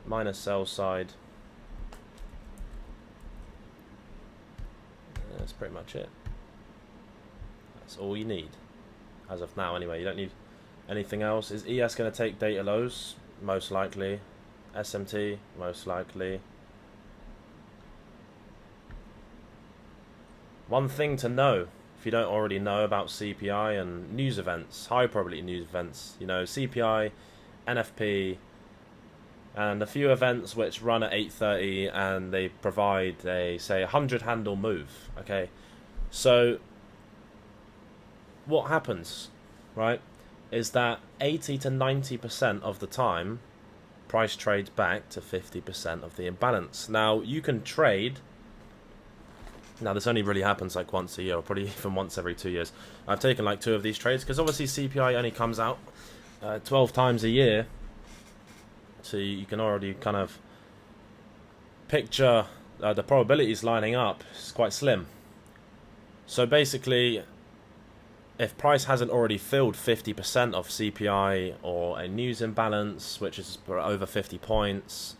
minus sell side. That's pretty much it. That's all you need. As of now, anyway. You don't need anything else. Is ES going to take data lows? Most likely. SMT? Most likely. One thing to know, if you don't already know about CPI and news events, high probability news events, you know, CPI, NFP, and a few events which run at 8:30 and they provide a, say, 100 handle move, okay? So what happens, right, is that 80 to 90% of the time, price trades back to 50% of the imbalance. Now, you can trade. Now, this only really happens like once a year, or probably even once every 2 years. I've taken like 2 of these trades, because obviously CPI only comes out 12 times a year. So you can already kind of picture the probabilities lining up. It's quite slim. So basically, if price hasn't already filled 50% of CPI or a news imbalance, which is over 50 points,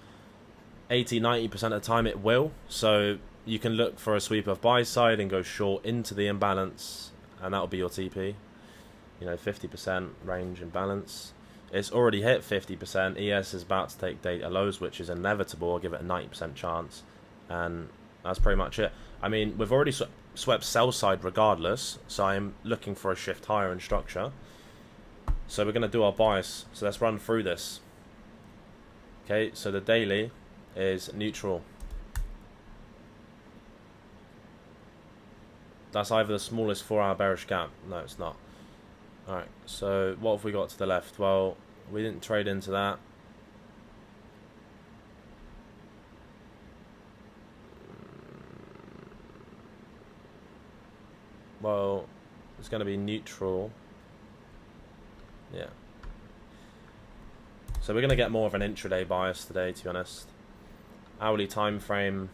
80-90% of the time it will. So you can look for a sweep of buy side and go short into the imbalance, and that'll be your TP. You know, 50% range imbalance. It's already hit 50%. ES is about to take data lows, which is inevitable. I'll give it a 90% chance. And that's pretty much it. I mean, we've already swept sell side regardless, so I'm looking for a shift higher in structure. So we're going to do our bias. So let's run through this. Okay, so the daily is neutral. That's either the smallest 4-hour bearish gap. No, it's not. Alright, so what have we got to the left? Well, we didn't trade into that. Well, it's going to be neutral. Yeah. So we're going to get more of an intraday bias today, to be honest. Hourly time frame.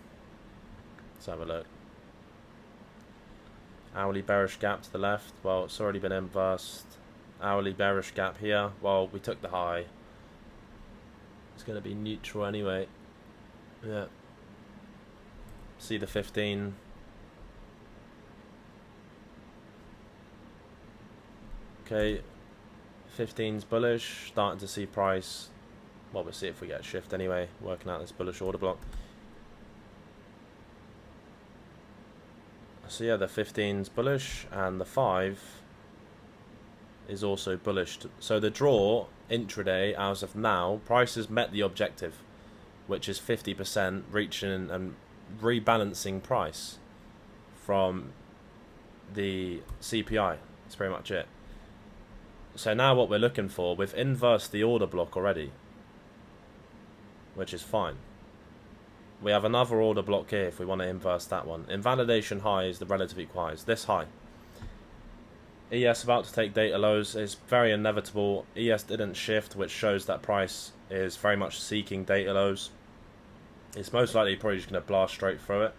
Let's have a look. Hourly bearish gap to the left. Well, it's already been inversed. Hourly bearish gap here. Well, we took the high. It's going to be neutral anyway. Yeah. See the 15. Okay. 15's bullish. Starting to see price. Well, we'll see if we get a shift anyway. Working out this bullish order block. So yeah, the 15's bullish and the 5 is also bullish. So the draw intraday as of now, price has met the objective, which is 50%, reaching and rebalancing price from the CPI. That's pretty much it. So now what we're looking for, we've inversed the order block already, which is fine. We have another order block here if we want to inverse that one. Invalidation high is the relative equal highs. This high. ES about to take data lows is very inevitable. ES didn't shift, which shows that price is very much seeking data lows. It's most likely probably just going to blast straight through it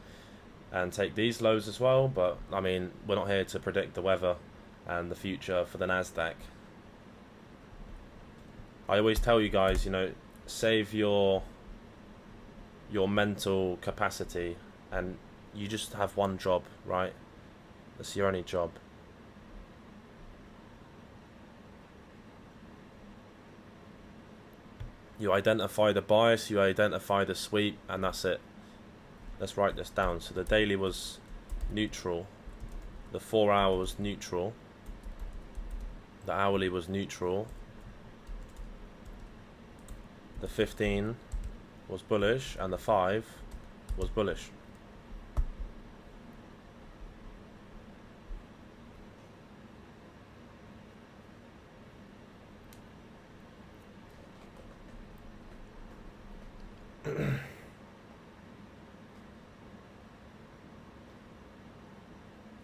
and take these lows as well. But, I mean, we're not here to predict the weather and the future for the NASDAQ. I always tell you guys, you know, save your mental capacity, and you just have one job, right? That's your only job. You identify the bias, you identify the sweep, and that's it. Let's write this down. So the daily was neutral, the 4 hour was neutral, the hourly was neutral, the 15 was bullish, and the 5 was bullish.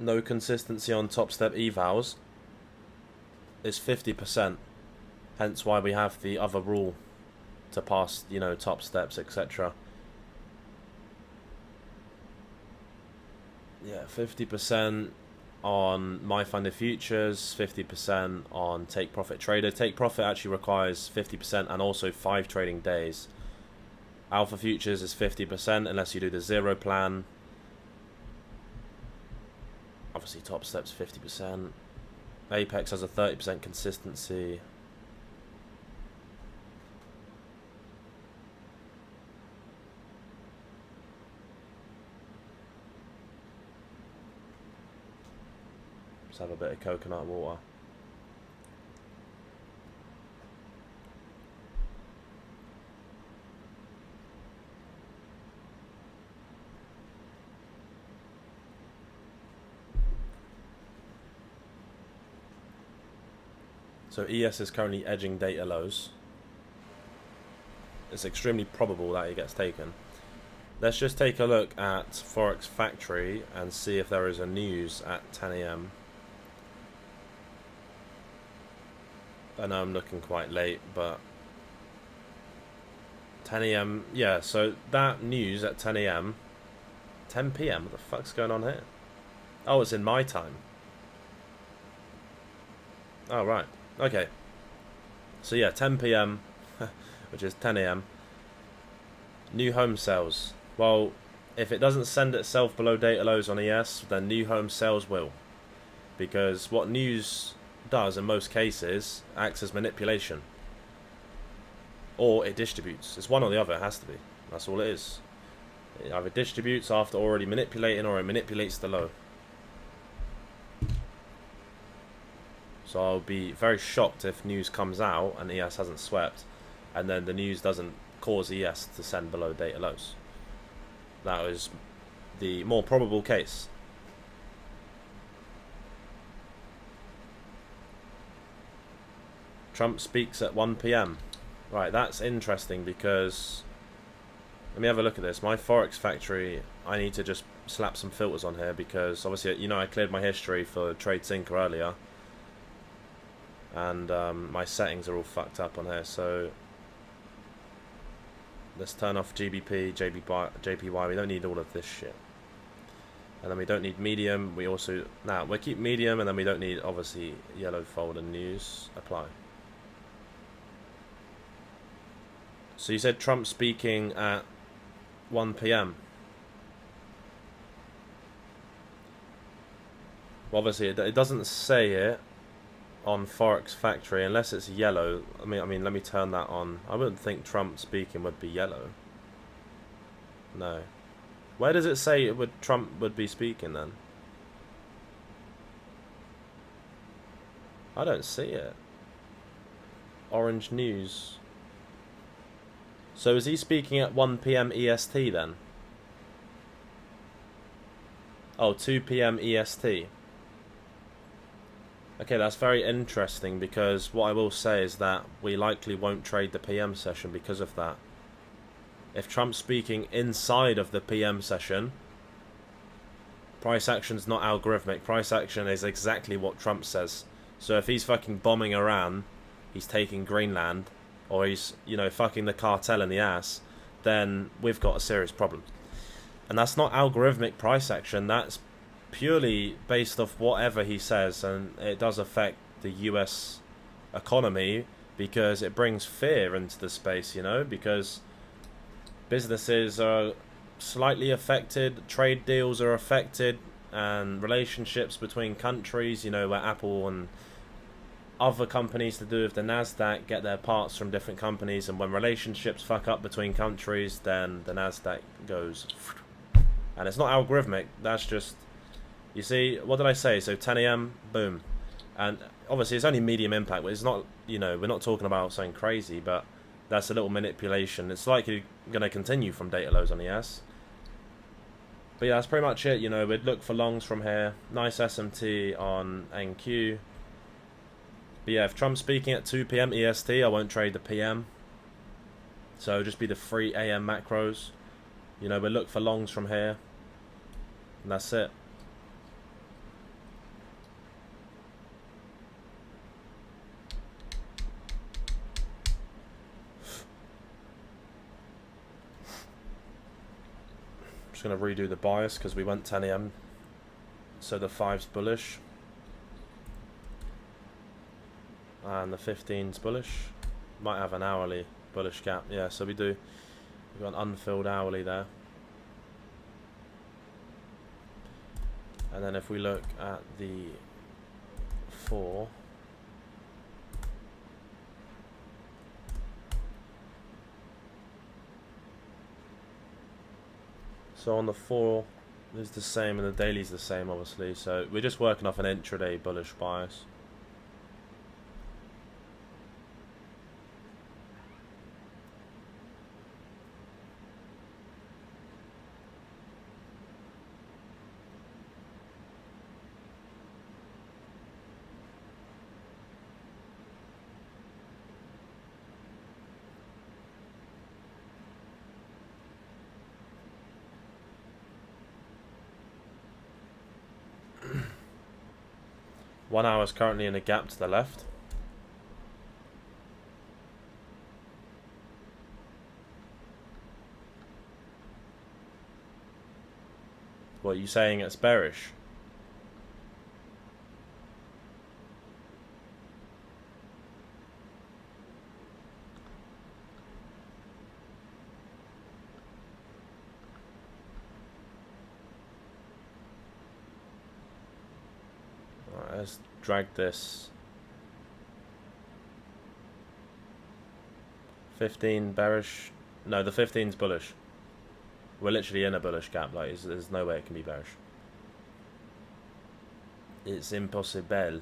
No consistency on top step evals is 50%, hence why we have the other rule to pass, you know, top steps, etc. Yeah, 50% on MyFunded Futures, 50% on Take Profit Trader. Take Profit actually requires 50% and also 5 trading days. Alpha futures is 50% unless you do the zero plan. Obviously top steps 50%. Apex has a 30% consistency. Let's have a bit of coconut water. So ES is currently edging data lows. It's extremely probable that it gets taken. Let's just take a look at Forex Factory and see if there is a news at 10 AM. I know I'm looking quite late, but 10 AM, yeah, so that news at 10 AM, 10 PM, what the fuck's going on here? Oh, it's in my time. Oh, right. Okay. So yeah, 10 PM, which is 10 AM. New home sales. Well, if it doesn't send itself below data lows on ES, then new home sales will. Because what news does in most cases acts as manipulation. Or it distributes. It's one or the other, it has to be. That's all it is. It either distributes after already manipulating, or it manipulates the low. So I'll be very shocked if news comes out and ES hasn't swept, and then the news doesn't cause ES to send below data lows. That was the more probable case. Trump speaks at 1 PM. Right, that's interesting because... Let me have a look at this. My Forex Factory, I need to just slap some filters on here because obviously, you know, I cleared my history for TradeSync earlier. And my settings are all fucked up on here, so... Let's turn off GBP, JPY. We don't need all of this shit. And then we don't need medium. We also... Nah, we'll keep medium, and then we don't need, obviously, yellow folder news. Apply. So you said Trump speaking at 1 PM. Well, obviously, it doesn't say it on Forex Factory unless it's yellow. I mean, let me turn that on. I wouldn't think Trump speaking would be yellow. No. Where does it say Trump would be speaking then? I don't see it. Orange news. So is he speaking at 1 PM EST then? Oh, 2 PM EST. Okay, that's very interesting because what I will say is that we likely won't trade the PM session because of that. If Trump's speaking inside of the PM session, price action's not algorithmic. Price action is exactly what Trump says. So if he's fucking bombing Iran, he's taking Greenland, or he's, you know, fucking the cartel in the ass, then we've got a serious problem. And that's not algorithmic price action, that's purely based off whatever he says, and it does affect the US economy because it brings fear into the space, you know, because businesses are slightly affected, trade deals are affected, and relationships between countries, you know, where Apple and other companies to do with the NASDAQ get their parts from different companies, and when relationships fuck up between countries, then the NASDAQ goes. And it's not algorithmic, that's just... You see, what did I say? So 10 AM, boom. And obviously it's only medium impact, but it's not, you know, we're not talking about something crazy, but that's a little manipulation. It's likely going to continue from data lows on ES. But yeah, that's pretty much it. You know, we'd look for longs from here. Nice SMT on NQ. But yeah, if Trump's speaking at 2 PM EST, I won't trade the PM. So it'll just be the 3 AM macros. You know, we'll look for longs from here. And that's it. Going to redo the bias because we went 10 AM, so the 5's bullish and the 15's bullish. Might have an hourly bullish gap, yeah, so we do. We've got an unfilled hourly there. And then if we look at the 4, so on the 4 is the same and the daily's the same, obviously. So we're just working off an intraday bullish bias. One hour is currently in a gap to the left. What are you saying? It's bearish? Alright, let's drag this. 15 bearish. No, the 15's bullish. We're literally in a bullish gap. Like, there's no way it can be bearish. It's impossible.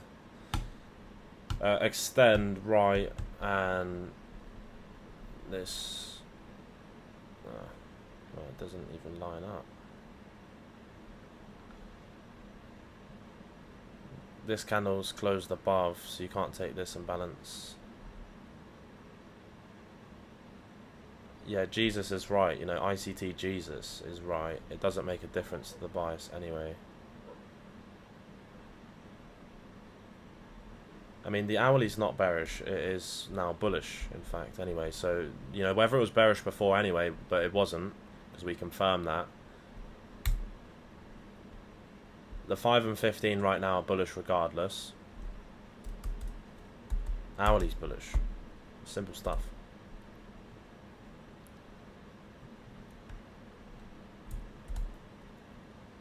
Extend right, and this. Well, it doesn't even line up. This candle's closed above, so you can't take this imbalance. Yeah, Jesus is right. You know, ICT Jesus is right. It doesn't make a difference to the bias anyway. I mean, the hourly's not bearish. It is now bullish, in fact, anyway. So, you know, whether it was bearish before anyway, but it wasn't, because we confirmed that. The 5 and 15 right now are bullish regardless. Hourly's bullish. Simple stuff.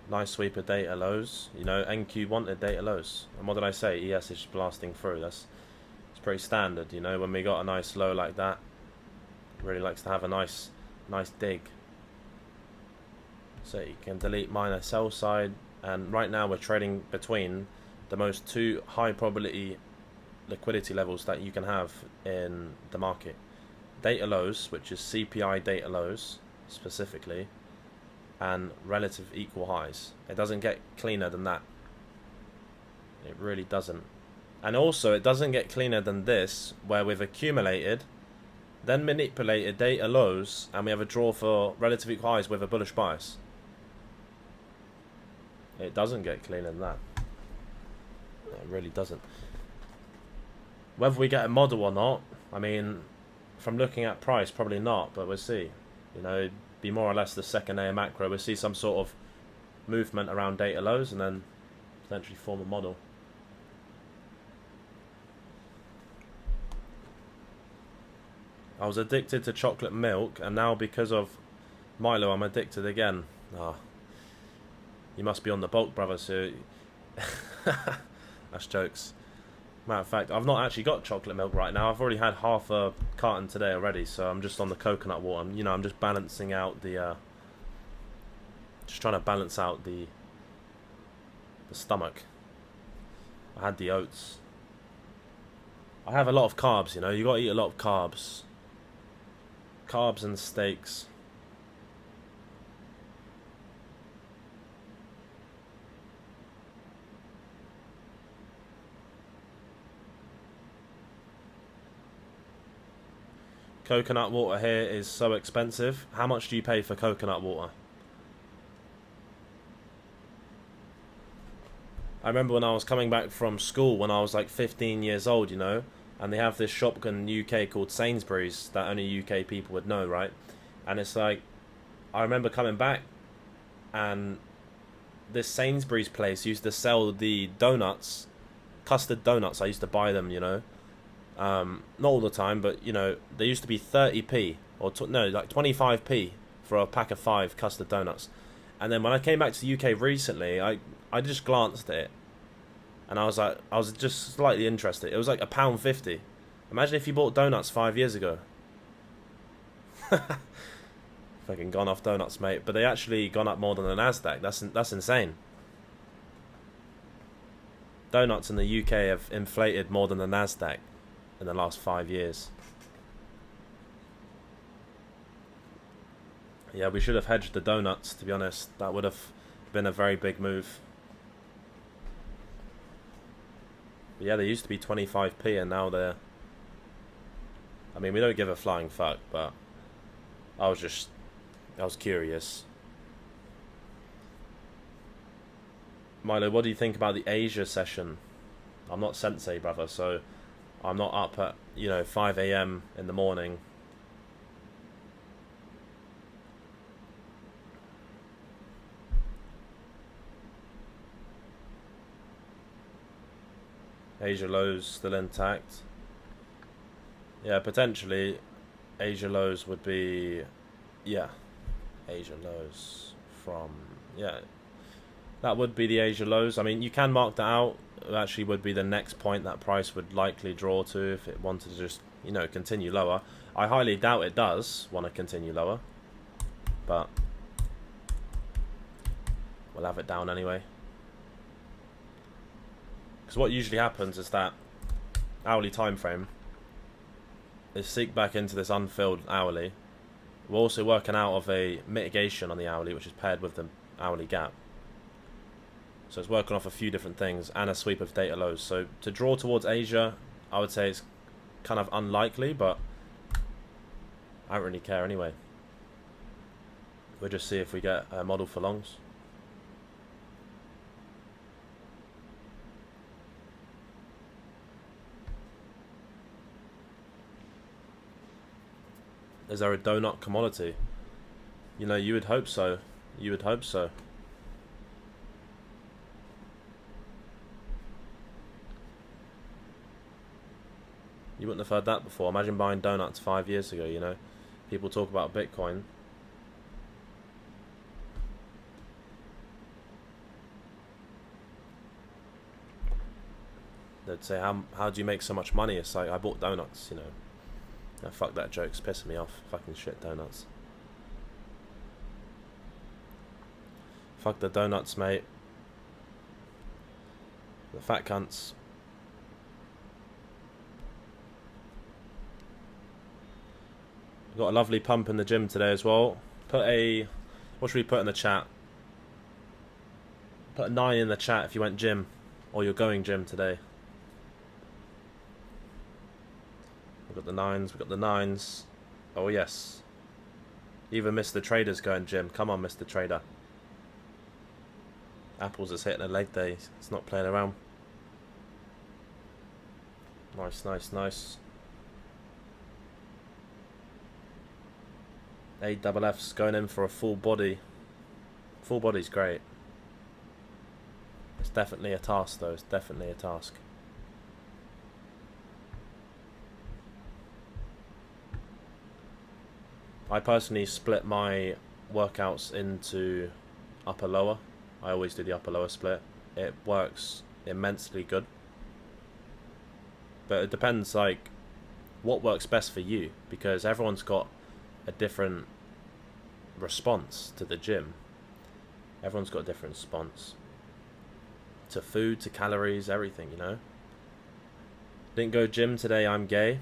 Nice sweep of data lows. You know, NQ wanted data lows. And what did I say? ES is just blasting through. It's pretty standard, you know, when we got a nice low like that. Really likes to have a nice dig. So you can delete minor sell side. And right now we're trading between the most 2 high probability liquidity levels that you can have in the market. Data lows, which is CPI data lows specifically, and relative equal highs. It doesn't get cleaner than that. It really doesn't. And also it doesn't get cleaner than this, where we've accumulated, then manipulated data lows, and we have a draw for relative equal highs with a bullish bias. It doesn't get cleaner than that. It really doesn't. Whether we get a model or not, I mean, from looking at price, probably not, but we'll see. You know, it'd be more or less the second layer macro. We'll see some sort of movement around data lows and then potentially form a model. I was addicted to chocolate milk, and now because of Milo, I'm addicted again. Ah. You must be on the bulk, brother, so... That's jokes. Matter of fact, I've not actually got chocolate milk right now. I've already had half a carton today already, so I'm just on the coconut water. You know, I'm just balancing out the... just trying to balance out the stomach. I had the oats. I have a lot of carbs, you know. You got to eat a lot of carbs. Carbs and steaks. Coconut water here is so expensive. How much do you pay for coconut water? I remember when I was coming back from school when I was like 15 years old, you know, and they have this shop in the UK called Sainsbury's that only UK people would know, right? And it's like, I remember coming back and this Sainsbury's place used to sell the donuts, custard donuts. I used to buy them, you know. Not all the time, but, you know, they used to be 30p. or no, like 25p for a pack of 5 custard donuts. And then when I came back to the UK recently, I just glanced at it, and I was just slightly interested. It was like £1.50. Imagine if you bought donuts 5 years ago. Fucking gone off donuts, mate. But they actually gone up more than the Nasdaq. That's insane. Donuts in the UK have inflated more than the Nasdaq in the last 5 years. Yeah, we should have hedged the donuts, to be honest. That would have been a very big move. But yeah, they used to be 25p, and now they're... I mean, we don't give a flying fuck, but I was curious. Milo, what do you think about the Asia session? I'm not sensei, brother, so I'm not up at, 5 a.m. in the morning. Asia lows still intact. Yeah, potentially Asia lows would be... Yeah. Asia lows from... Yeah. That would be the Asia lows. I mean, you can mark that out. It actually would be the next point that price would likely draw to if it wanted to just, continue lower. I highly doubt it does want to continue lower. But we'll have it down anyway. Because what usually happens is that hourly time frame is seek back into this unfilled hourly. We're also working out of a mitigation on the hourly, which is paired with the hourly gap. So it's working off a few different things and a sweep of data lows. So to draw towards Asia, I would say it's kind of unlikely, but I don't really care anyway. We'll just see if we get a model for longs. Is there a donut commodity? You would hope so. You would hope so. You wouldn't have heard that before. Imagine buying donuts 5 years ago, People talk about Bitcoin. They'd say, how do you make so much money? It's like, I bought donuts, Oh, fuck that joke, it's pissing me off. Fucking shit donuts. Fuck the donuts, mate. The fat cunts. Got a lovely pump in the gym today as well. What should we put in the chat? Put a 9 in the chat if you went gym, or you're going gym today. We've got the nines. Oh yes. Even Mr. Trader's going gym. Come on, Mr. Trader. Apples is hitting a leg day. It's not playing around. Nice, nice, nice. AFF's going in for a full body. Full body's great. It's definitely a task though. It's definitely a task. I personally split my workouts into upper lower. I always do the upper lower split. It works immensely good. But it depends what works best for you, because everyone's got a different response to the gym. Everyone's got a different response to food, to calories, everything, Didn't go gym today, I'm gay.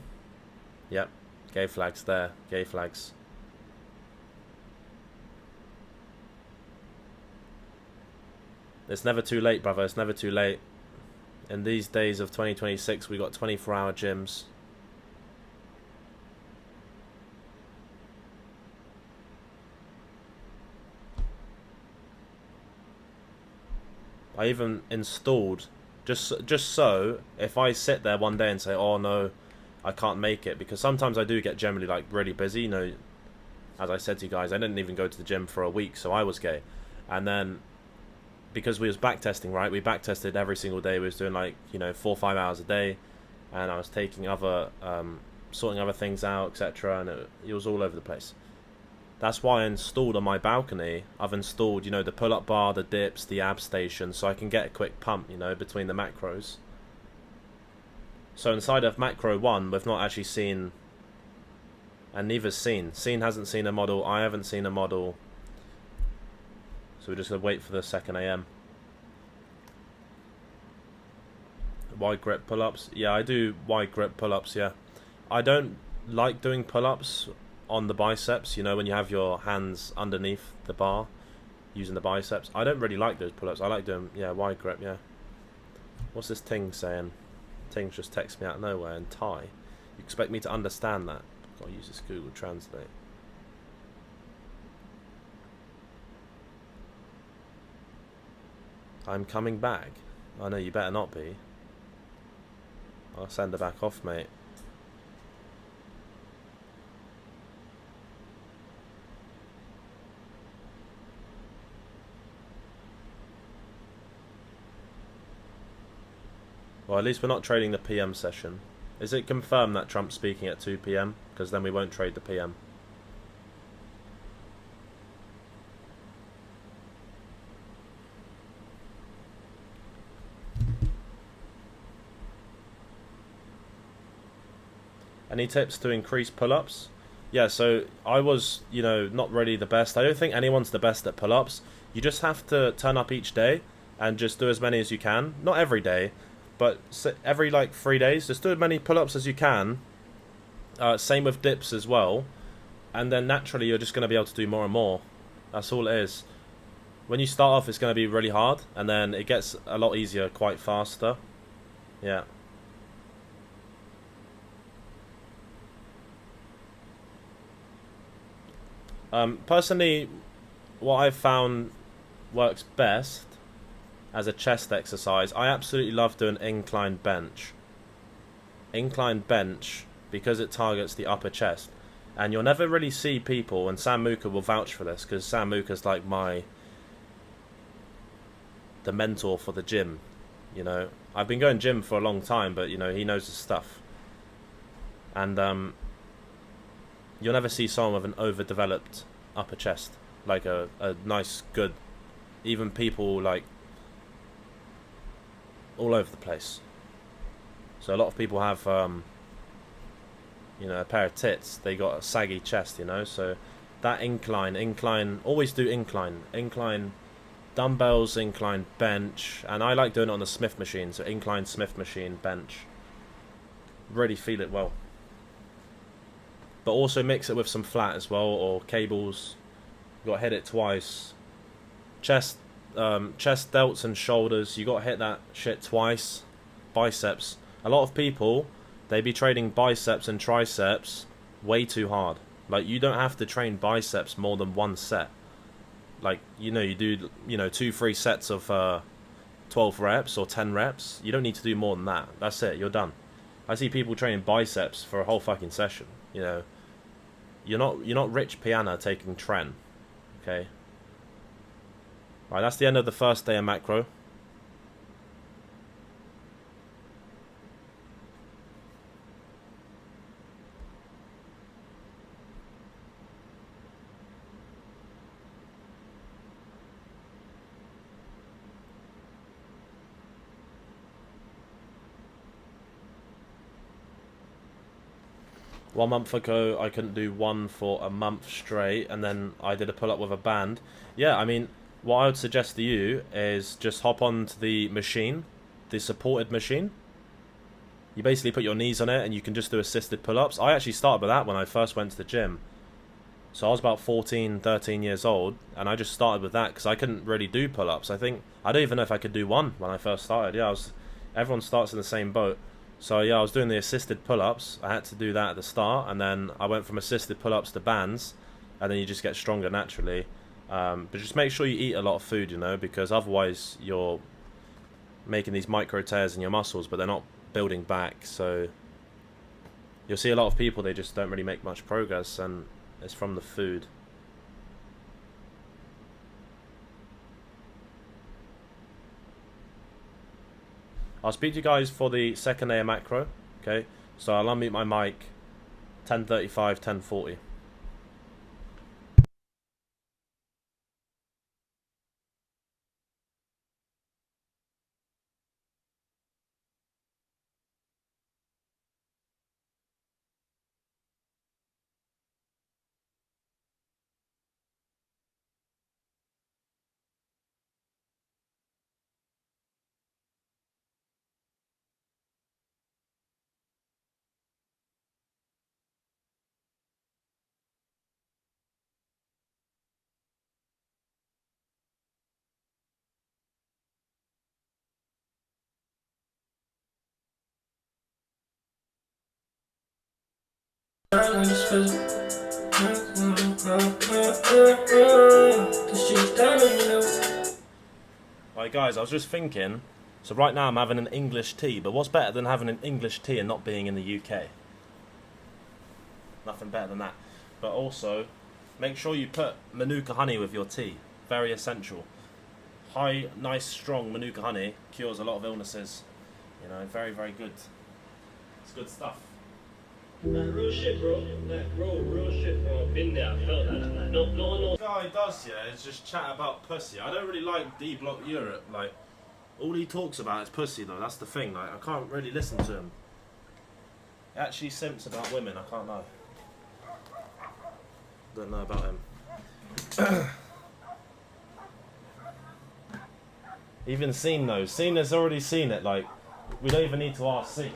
Yep, gay flags there, gay flags. It's never too late, brother. It's never too late. In these days of 2026, we got 24-hour gyms. I even installed just so if I sit there one day and say, "Oh no, I can't make it," because sometimes I do get generally really busy. As I said to you guys, I didn't even go to the gym for a week, so I was gay, and then. Because we was backtesting, right? We backtested every single day. We was doing 4 or 5 hours a day, and I was taking other sorting other things out, etc. And it was all over the place. That's why I installed on my balcony, I've installed, you know, the pull-up bar, the dips, the ab station, so I can get a quick pump, you know, between the macros. So inside of macro 1, we've not actually seen, and neither's seen. Scene hasn't seen a model, I haven't seen a model. So we're just going to wait for the 2nd AM. Wide grip pull-ups? Yeah, I do wide grip pull-ups, yeah. I don't like doing pull-ups on the biceps, you know, when you have your hands underneath the bar using the biceps. I don't really like those pull-ups. I like doing, yeah, wide grip, yeah. What's this Ting saying? Ting just texts me out of nowhere in Thai. You expect me to understand that? I've got to use this Google Translate. I'm coming back. I know, you better not be. I'll send her back off, mate. Well, at least we're not trading the PM session. Is it confirmed that Trump's speaking at 2 PM? Because then we won't trade the PM. Any tips to increase pull-ups? Yeah, so I was, you know, not really the best. I don't think anyone's the best at pull-ups. You just have to turn up each day and just do as many as you can. Not every day, but every like 3 days, just do as many pull-ups as you can. Same with dips as well. And then naturally you're just going to be able to do more and more. That's all it is. When you start off, it's going to be really hard, and then it gets a lot easier quite faster. Yeah. Personally, what I've found works best as a chest exercise, I absolutely love doing incline bench. Incline bench, because it targets the upper chest. And you'll never really see people, and Sam Muka will vouch for this, because Sam Muka's like the mentor for the gym, you know. I've been going gym for a long time, but, you know, he knows his stuff. And, you'll never see someone with an overdeveloped upper chest. Like a nice, good... Even people, like... all over the place. So a lot of people have, you know, a pair of tits. They got a saggy chest, you know. So that incline... Always do incline dumbbells, incline bench. And I like doing it on the Smith machine. So incline Smith machine, bench. Really feel it well. But also mix it with some flat as well, or cables. You got to hit it twice. Chest delts and shoulders, you got to hit that shit twice. Biceps. A lot of people, they be training biceps and triceps way too hard. Like, you don't have to train biceps more than one set. Like, you know, you do, you know, 2-3 sets of 12 reps or 10 reps. You don't need to do more than that. That's it, you're done. I see people training biceps for a whole fucking session, you know. You're not Rich Piana taking Tren, okay? Right, that's the end of the first day of macro. One month ago, I couldn't do one for a month straight, and then I did a pull-up with a band. Yeah, I mean, what I would suggest to you is just hop onto the machine, the supported machine. You basically put your knees on it, and you can just do assisted pull-ups. I actually started with that when I first went to the gym. So I was about 14, 13 years old, and I just started with that because I couldn't really do pull-ups. I don't even know if I could do one when I first started. Yeah, everyone starts in the same boat. So yeah, I was doing the assisted pull-ups. I had to do that at the start, and then I went from assisted pull-ups to bands, and then you just get stronger naturally. But just make sure you eat a lot of food, you know, because otherwise you're making these micro tears in your muscles, but they're not building back. So you'll see a lot of people, they just don't really make much progress, and it's from the food. I'll speak to you guys for the second day of macro, okay? So I'll unmute my mic 1035, 1040. Right, guys, I was just thinking, so right now I'm having an English tea, but what's better than having an English tea and not being in the UK? Nothing better than that. But also, make sure you put Manuka honey with your tea. Very essential. High, nice, strong Manuka honey cures a lot of illnesses. You know, very, very good. It's good stuff. Like, real shit, bro. Like, real shit, bro. I've been there, I felt that. Like, no. The guy does, yeah, is just chat about pussy. I don't really like D-Block Europe. Like, all he talks about is pussy, though. That's the thing. Like, I can't really listen to him. He actually simps about women. I can't know. Don't know about him. Even Scene knows. Scene has already seen it. Like, we don't even need to ask Scene.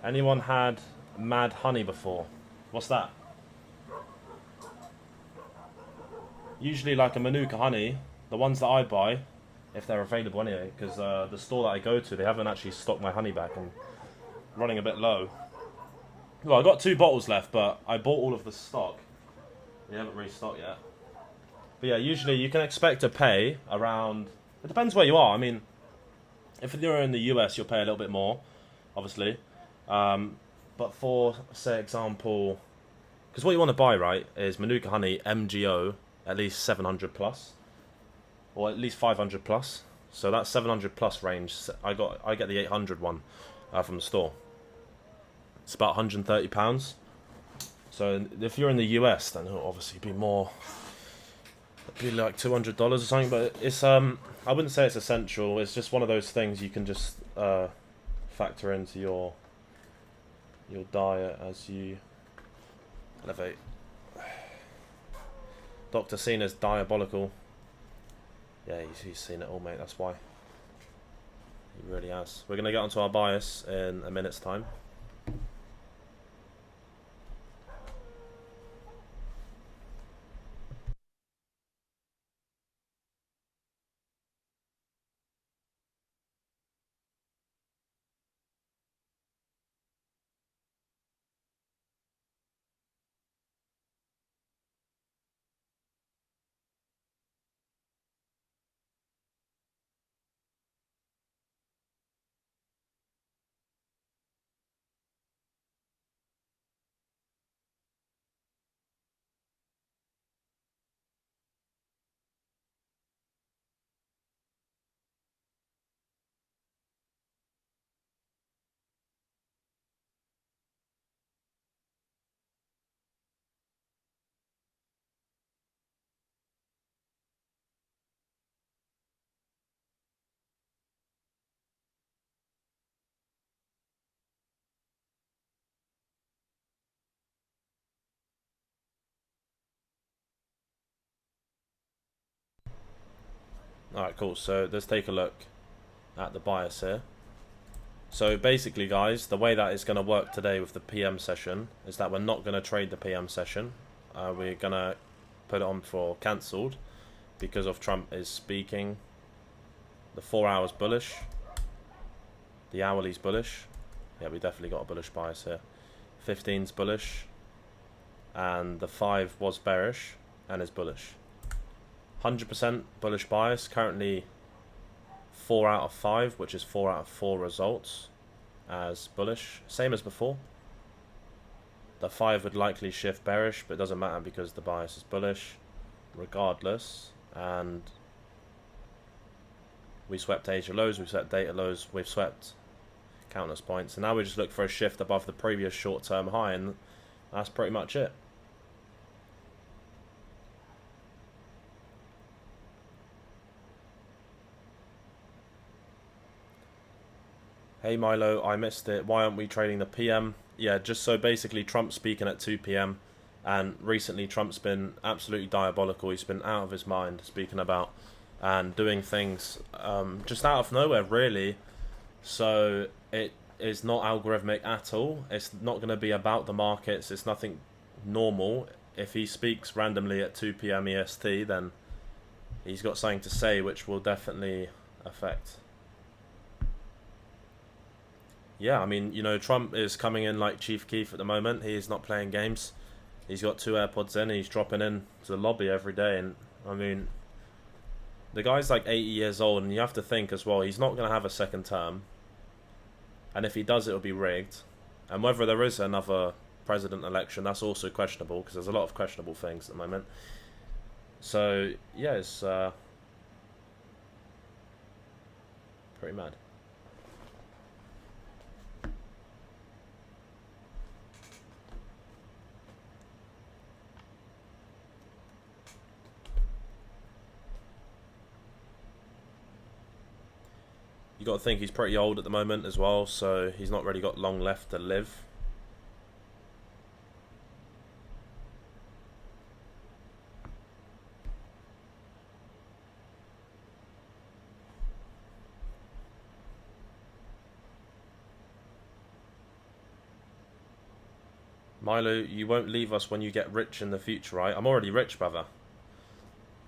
Anyone had mad honey before? What's that? Usually like a Manuka honey, the ones that I buy, if they're available anyway, because the store that I go to, they haven't actually stocked my honey back. I'm running a bit low. Well, I got 2 bottles left, but I bought all of the stock. They haven't restocked yet. But yeah, usually you can expect to pay around... It depends where you are. I mean, if you're in the US, you'll pay a little bit more, obviously. But for, say, example... Because what you want to buy, right, is Manuka honey MGO, at least 700 plus. Or at least 500 plus. So that's 700 plus range. I get the 800 one from the store. It's about £130. So if you're in the US, then it'll obviously be more. It'd be like $200 or something. But it's I wouldn't say it's essential. It's just one of those things you can just factor into your diet as you elevate. Dr. Cena's diabolical. Yeah, he's seen it all, mate. That's why. He really has. We're gonna get onto our bias in a minute's time. Alright, cool. So let's take a look at the bias here. So basically, guys, the way that is going to work today with the PM session is that we're not going to trade the PM session. We're going to put it on for cancelled because of Trump is speaking. The 4 hours bullish. The hourly's bullish. Yeah, we definitely got a bullish bias here. 15's bullish. And the 5 was bearish and is bullish. 100% bullish bias. Currently 4 out of 5, which is 4 out of 4 results as bullish. Same as before. The 5 would likely shift bearish, but it doesn't matter because the bias is bullish regardless. And We swept Asia lows, we swept data lows, we've swept countless points, and now we just look for a shift above the previous short-term high, and that's pretty much it. Hey Milo, I missed it. Why aren't we trading the PM? Yeah, just so basically Trump's speaking at 2 PM, and recently Trump's been absolutely diabolical. He's been out of his mind speaking about and doing things just out of nowhere, really. So it is not algorithmic at all. It's not going to be about the markets. It's nothing normal. If he speaks randomly at 2 PM EST, then he's got something to say which will definitely affect. Yeah, I mean, you know, Trump is coming in like Chief Keef at the moment. He is not playing games. He's got 2 AirPods in and he's dropping in to the lobby every day. And, I mean, the guy's like 80 years old, and you have to think as well, he's not going to have a second term. And if he does, it'll be rigged. And whether there is another president election, that's also questionable, because there's a lot of questionable things at the moment. So, yeah, it's pretty mad. You got to think he's pretty old at the moment as well, so he's not really got long left to live. Milo, you won't leave us when you get rich in the future, right? I'm already rich, brother.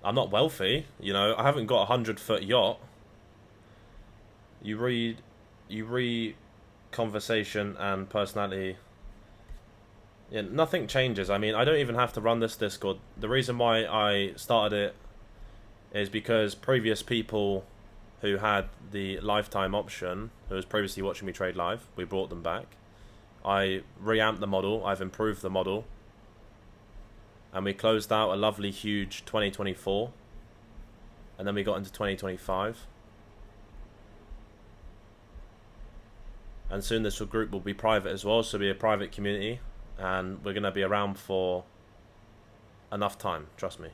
I'm not wealthy, you know. I haven't got a 100-foot yacht. You read conversation and personality. Yeah, nothing changes. I mean, I don't even have to run this Discord. The reason why I started it is because previous people who had the lifetime option, who was previously watching me trade live, we brought them back. I reamped the model, I've improved the model, and we closed out a lovely huge 2024, and then we got into 2025. And soon this group will be private as well, so it'll be a private community, and we're going to be around for enough time, trust me.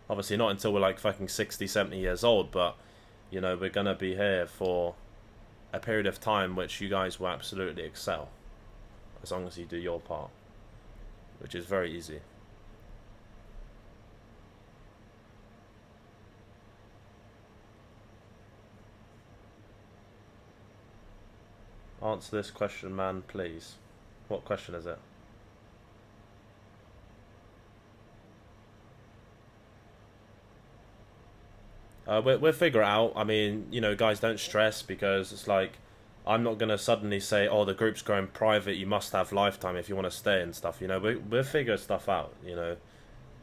Obviously not until we're like fucking 60, 70 years old, but, you know, we're going to be here for a period of time which you guys will absolutely excel, as long as you do your part, which is very easy. Answer this question, man, please. What question is it? We'll figure it out. I mean, you know, guys, don't stress, because it's like, I'm not going to suddenly say, oh, the group's going private, you must have lifetime if you want to stay and stuff, you know. We'll figure stuff out, you know.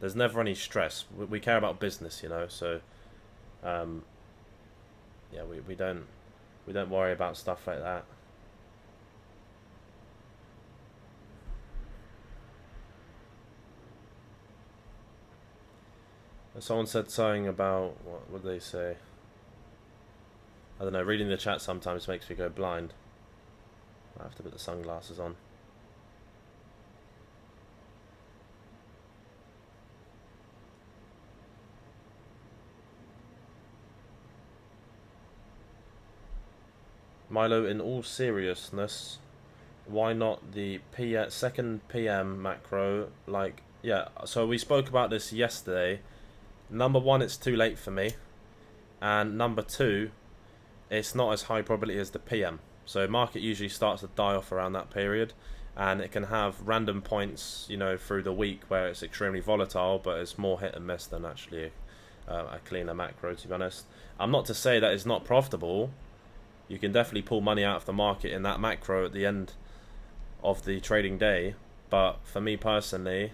There's never any stress. We care about business, you know, so, yeah, we don't worry about stuff like that. Someone said something about, what did they say? I don't know, reading the chat sometimes makes me go blind. I have to put the sunglasses on. Milo, in all seriousness, why not the second PM macro? Like, yeah, so we spoke about this yesterday. Number one, it's too late for me, and number two, it's not as high probability as the PM. So market usually starts to die off around that period, and it can have random points, you know, through the week where it's extremely volatile, but it's more hit and miss than actually a cleaner macro, to be honest. I'm not to say that it's not profitable. You can definitely pull money out of the market in that macro at the end of the trading day, but for me personally,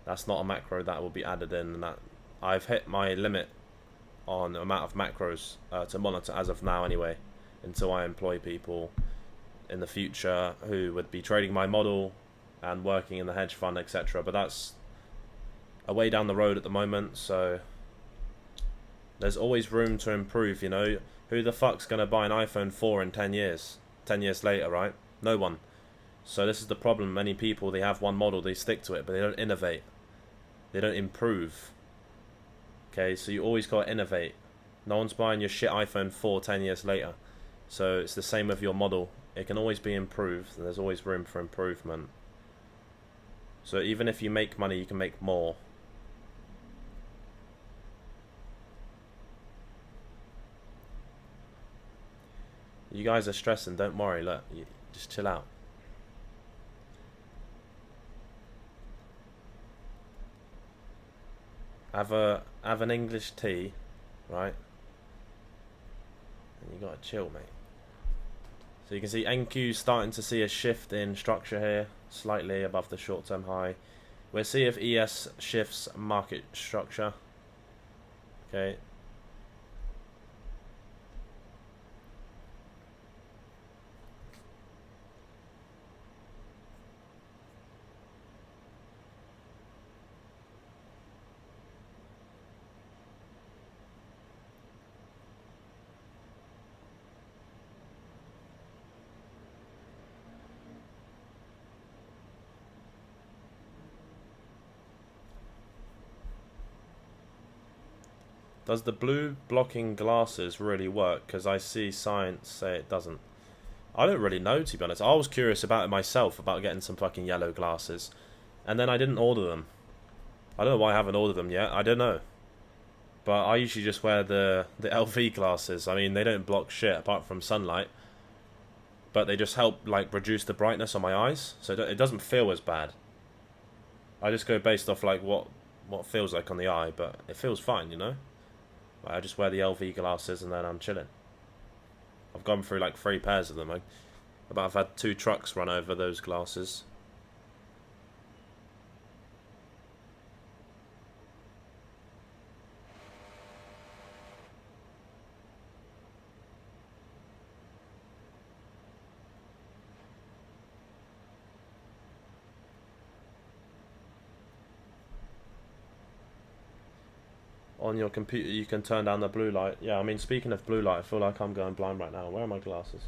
that's not a macro that will be added in, and that I've hit my limit on the amount of macros to monitor as of now anyway, until I employ people in the future who would be trading my model and working in the hedge fund, etc. But that's a way down the road at the moment, so There's always room to improve, you know. Who the fuck's gonna buy an iPhone 4 in 10 years? 10 years later, right? No one. So this is the problem. Many people, they have one model, they stick to it, but they don't innovate. They don't improve. Okay, so you always gotta innovate. No one's buying your shit iPhone 4 10 years later. So it's the same with your model. It can always be improved, and there's always room for improvement. So even if you make money, you can make more. You guys are stressing, don't worry, look, just chill out. Have an English tea, right? And you gotta chill, mate. So you can see NQ starting to see a shift in structure here, slightly above the short-term high. We'll see if ES shifts market structure. Okay. Does the blue blocking glasses really work? Because I see science say it doesn't. I don't really know, to be honest. I was curious about it myself, about getting some fucking yellow glasses. And then I didn't order them. I don't know why I haven't ordered them yet. I don't know. But I usually just wear the LV glasses. I mean, they don't block shit apart from sunlight. But they just help, like, reduce the brightness on my eyes. So it doesn't feel as bad. I just go based off, like, what it feels like on the eye. But it feels fine, you know? I just wear the LV glasses and then I'm chilling. I've gone through like 3 pairs of them. I've had 2 trucks run over those glasses. On your computer you can turn down the blue light. Yeah, I mean, speaking of blue light, I feel like I'm going blind right now. Where are my glasses?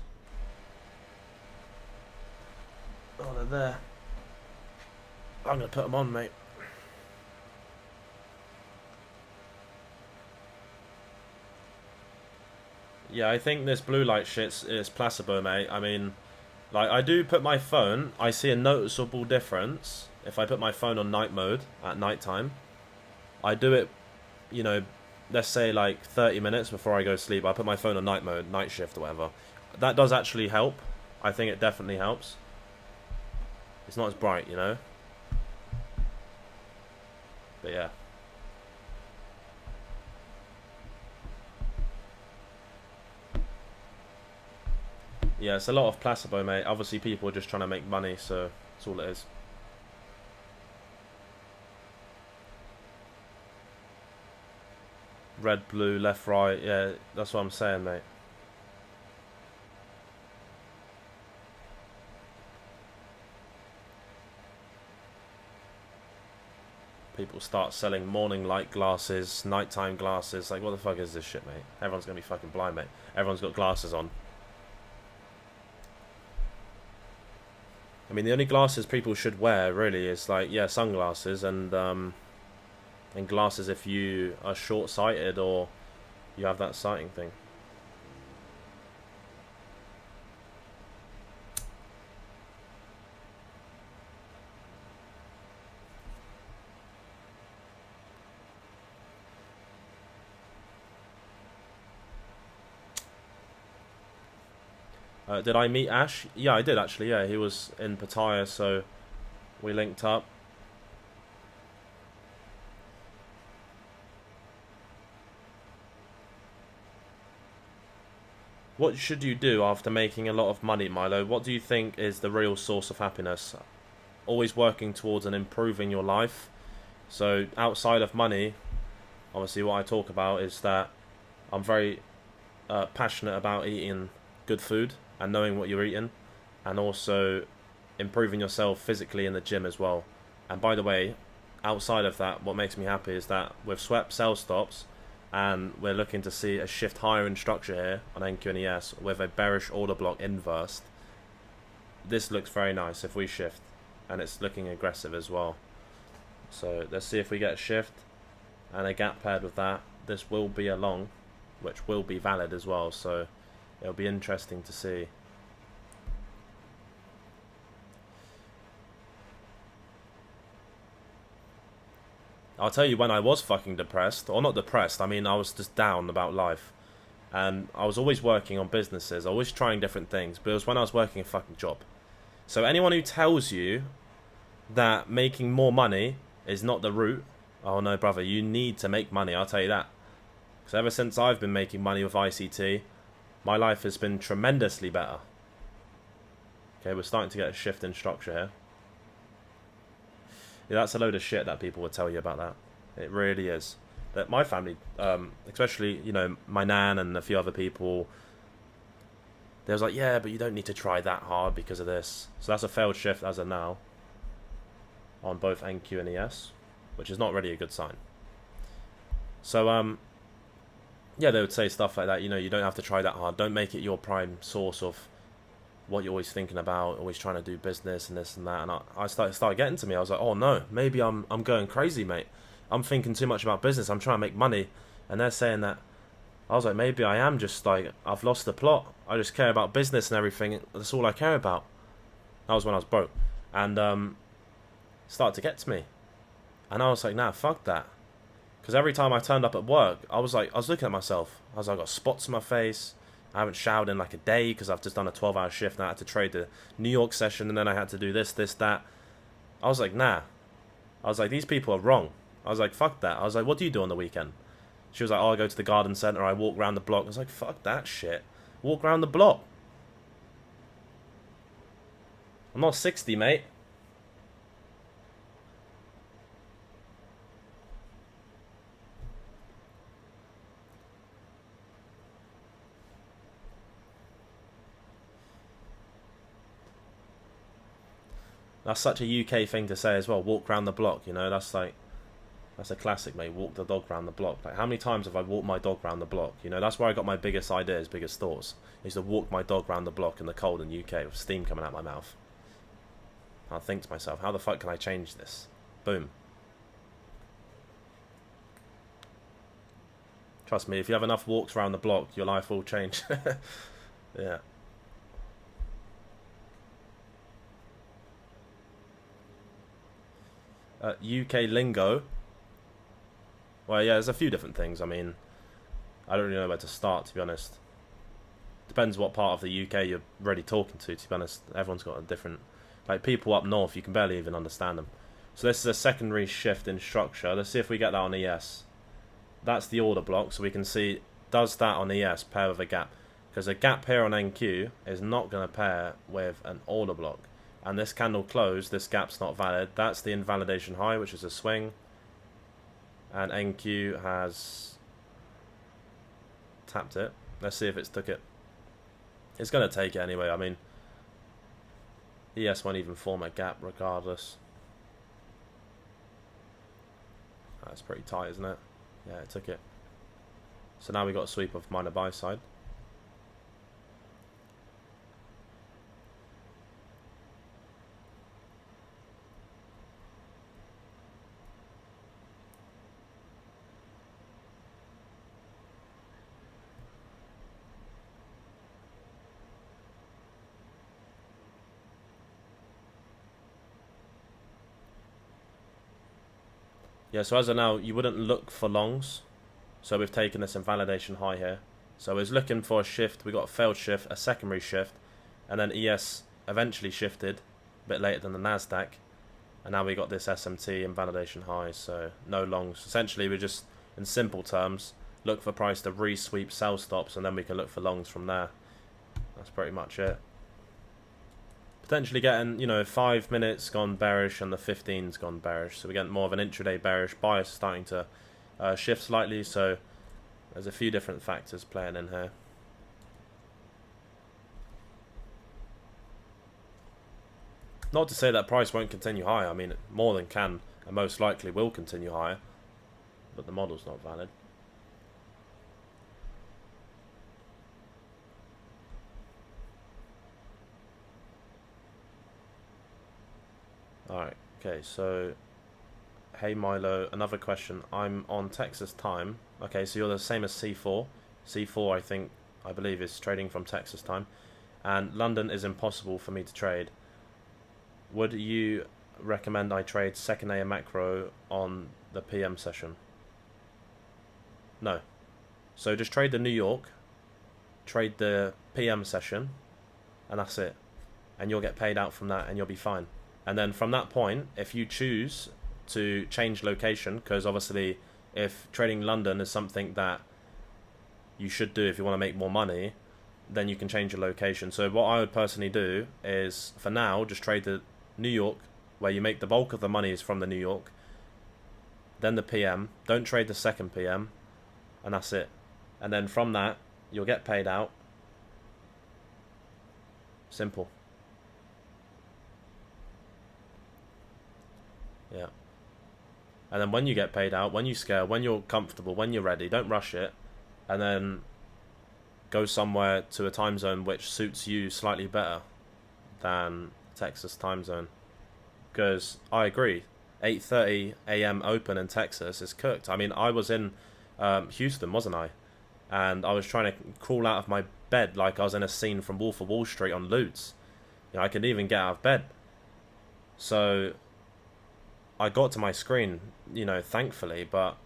Oh, they're there. I'm gonna put them on, mate. Yeah, I think this blue light shit is placebo, mate. I mean, like, I do put my phone, I see a noticeable difference if I put my phone on night mode at night time. I do it, you know, let's say like 30 minutes before I go to sleep. I put my phone on night mode, night shift or whatever. That does actually help. I think it definitely helps. It's not as bright, you know. But yeah. Yeah, it's a lot of placebo, mate. Obviously people are just trying to make money, so that's all it is. Red, blue, left, right. Yeah, that's what I'm saying, mate. People start selling morning light glasses, nighttime glasses. Like, what the fuck is this shit, mate? Everyone's gonna be fucking blind, mate. Everyone's got glasses on. I mean, the only glasses people should wear, really, is like, yeah, sunglasses and glasses if you are short-sighted or you have that sighting thing. Did I meet Ash? Yeah, I did actually. Yeah, he was in Pattaya, so we linked up. What should you do after making a lot of money, Milo? What do you think is the real source of happiness? Always working towards and improving your life. So outside of money, obviously what I talk about is that I'm very passionate about eating good food and knowing what you're eating, and also improving yourself physically in the gym as well. And by the way, outside of that, what makes me happy is that with swept sell stops and we're looking to see a shift higher in structure here on NQ and ES with a bearish order block inversed. This looks very nice if we shift, and it's looking aggressive as well. So let's see if we get a shift and a gap paired with that. This will be a long, which will be valid as well, so it'll be interesting to see. I'll tell you when I was fucking depressed, or not depressed, I mean I was just down about life. And I was always working on businesses, always trying different things, but it was when I was working a fucking job. So anyone who tells you that making more money is not the route, oh no brother, you need to make money, I'll tell you that. Because ever since I've been making money with ICT, my life has been tremendously better. Okay, we're starting to get a shift in structure here. Yeah, that's a load of shit that people would tell you about that. It really is. That my family, especially, you know, my nan and a few other people, they was like, yeah, but you don't need to try that hard because of this. So that's a failed shift as of now on both NQ and ES, which is not really a good sign. So, yeah, they would say stuff like that, you know, you don't have to try that hard. Don't make it your prime source of what you're always thinking about, always trying to do business and this and that. And I started getting to me. I was like, oh no, maybe I'm going crazy, mate. I'm thinking too much about business. I'm trying to make money. And they're saying that. I was like, maybe I am just like, I've lost the plot. I just care about business and everything. That's all I care about. That was when I was broke. And started to get to me. And I was like, nah, fuck that. Because every time I turned up at work, I was looking at myself. I was like, I got spots on my face. I haven't showered in like a day because I've just done a 12-hour shift and I had to trade the New York session and then I had to do this, that. I was like, nah. I was like, these people are wrong. I was like, fuck that. I was like, what do you do on the weekend? She was like, oh, I go to the garden centre, I walk around the block. I was like, fuck that shit. Walk around the block. I'm not 60, mate. That's such a UK thing to say as well. Walk around the block, you know. That's like, that's a classic, mate. Walk the dog around the block. Like, how many times have I walked my dog around the block? You know, that's where I got my biggest ideas, biggest thoughts. I used to walk my dog around the block in the cold in the UK with steam coming out my mouth. I'll think to myself, how the fuck can I change this? Boom. Trust me, if you have enough walks around the block, your life will change. Yeah. UK lingo. Well, yeah, there's a few different things. I mean, I don't really know where to start, to be honest. Depends what part of the UK you're really talking to be honest. Everyone's got a different... Like, people up north, you can barely even understand them. So this is a secondary shift in structure. Let's see if we get that on ES. That's the order block, so we can see, does that on ES pair with a gap? Because a gap here on NQ is not going to pair with an order block. And this candle closed, this gap's not valid. That's the invalidation high, which is a swing. And NQ has tapped it. Let's see if it's took it. It's going to take it anyway. I mean, ES won't even form a gap regardless. That's pretty tight, isn't it? Yeah, it took it. So now we got a sweep of minor buy side. Yeah, so as of now, you wouldn't look for longs. So we've taken this invalidation high here. So I was looking for a shift. We got a failed shift, a secondary shift. And then ES eventually shifted a bit later than the NASDAQ. And now we got this SMT invalidation high. So no longs. Essentially, we just, in simple terms, look for price to re-sweep sell stops. And then we can look for longs from there. That's pretty much it. Potentially getting, you know, 5 minutes gone bearish and the 15's gone bearish. So we're getting more of an intraday bearish bias starting to shift slightly. So there's a few different factors playing in here. Not to say that price won't continue higher. I mean, it more than can and most likely will continue higher. But the model's not valid. Alright, okay, so hey Milo, another question. I'm on Texas time. Okay, so you're the same as C4. C4 I believe is trading from Texas time. And London is impossible for me to trade. Would you recommend I trade second AM macro on the PM session? No. So just trade the New York, trade the PM session, and that's it. And you'll get paid out from that and you'll be fine. And then from that point, if you choose to change location, because obviously if trading London is something that you should do if you want to make more money, then you can change your location. So what I would personally do is, for now, just trade the New York, where you make the bulk of the money is from the New York, then the PM. Don't trade the second PM, and that's it. And then from that, you'll get paid out. Simple. Yeah. And then when you get paid out, when you scale, when you're comfortable, when you're ready, don't rush it. And then go somewhere to a time zone which suits you slightly better than Texas time zone. Because I agree, 8:30 a.m. open in Texas is cooked. I mean, I was in Houston, wasn't I? And I was trying to crawl out of my bed like I was in a scene from Wolf of Wall Street on Lutz. You know, I couldn't even get out of bed. So I got to my screen, you know, thankfully, but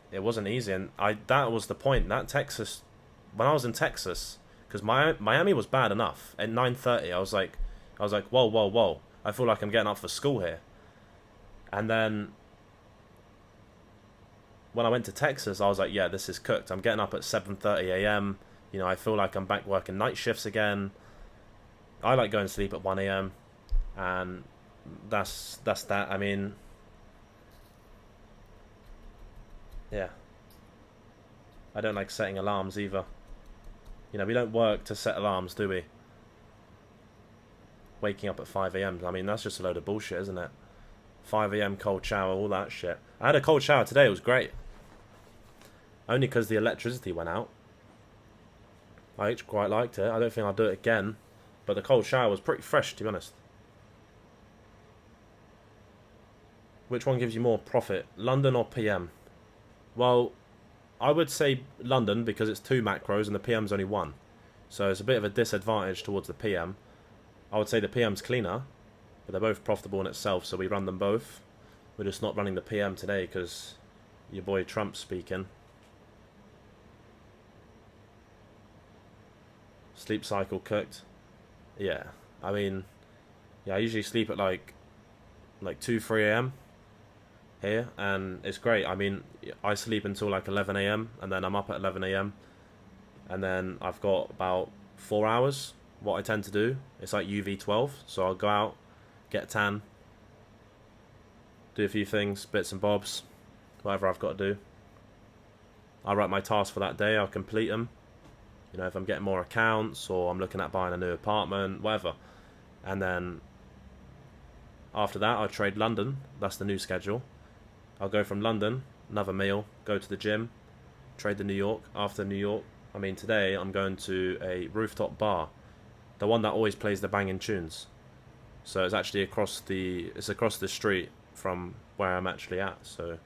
it wasn't easy. And that was the point. That Texas, when I was in Texas, because Miami was bad enough. At 9:30, I was like, whoa, whoa, whoa. I feel like I'm getting up for school here. And then when I went to Texas, I was like, yeah, this is cooked. I'm getting up at 7:30 a.m. You know, I feel like I'm back working night shifts again. I like going to sleep at 1 a.m. And that's that. I mean, yeah. I don't like setting alarms either. You know, we don't work to set alarms, do we? Waking up at 5 a.m. I mean, that's just a load of bullshit, isn't it? 5 a.m. cold shower, all that shit. I had a cold shower today, it was great. Only because the electricity went out. I quite liked it. I don't think I'll do it again. But the cold shower was pretty fresh, to be honest. Which one gives you more profit, London or PM? Well, I would say London because it's 2 macros and the PM's only 1. So it's a bit of a disadvantage towards the PM. I would say the PM's cleaner, but they're both profitable in itself, so we run them both. We're just not running the PM today because your boy Trump's speaking. Sleep cycle cooked. Yeah, I mean, yeah, I usually sleep at like 2, 3 a.m. here, and it's great. I mean, I sleep until like 11 a.m. and then I'm up at 11 a.m. and then I've got about 4 hours. What I tend to do, it's like UV12, so I'll go out, get tan, do a few things, bits and bobs, whatever I've got to do. I'll write my tasks for that day, I'll complete them. You know, if I'm getting more accounts or I'm looking at buying a new apartment, whatever. And then after that, I'll trade London. That's the new schedule. I'll go from London, another meal, go to the gym, trade the New York. After New York, I mean, today I'm going to a rooftop bar. The one that always plays the banging tunes. So it's actually across the street from where I'm actually at. So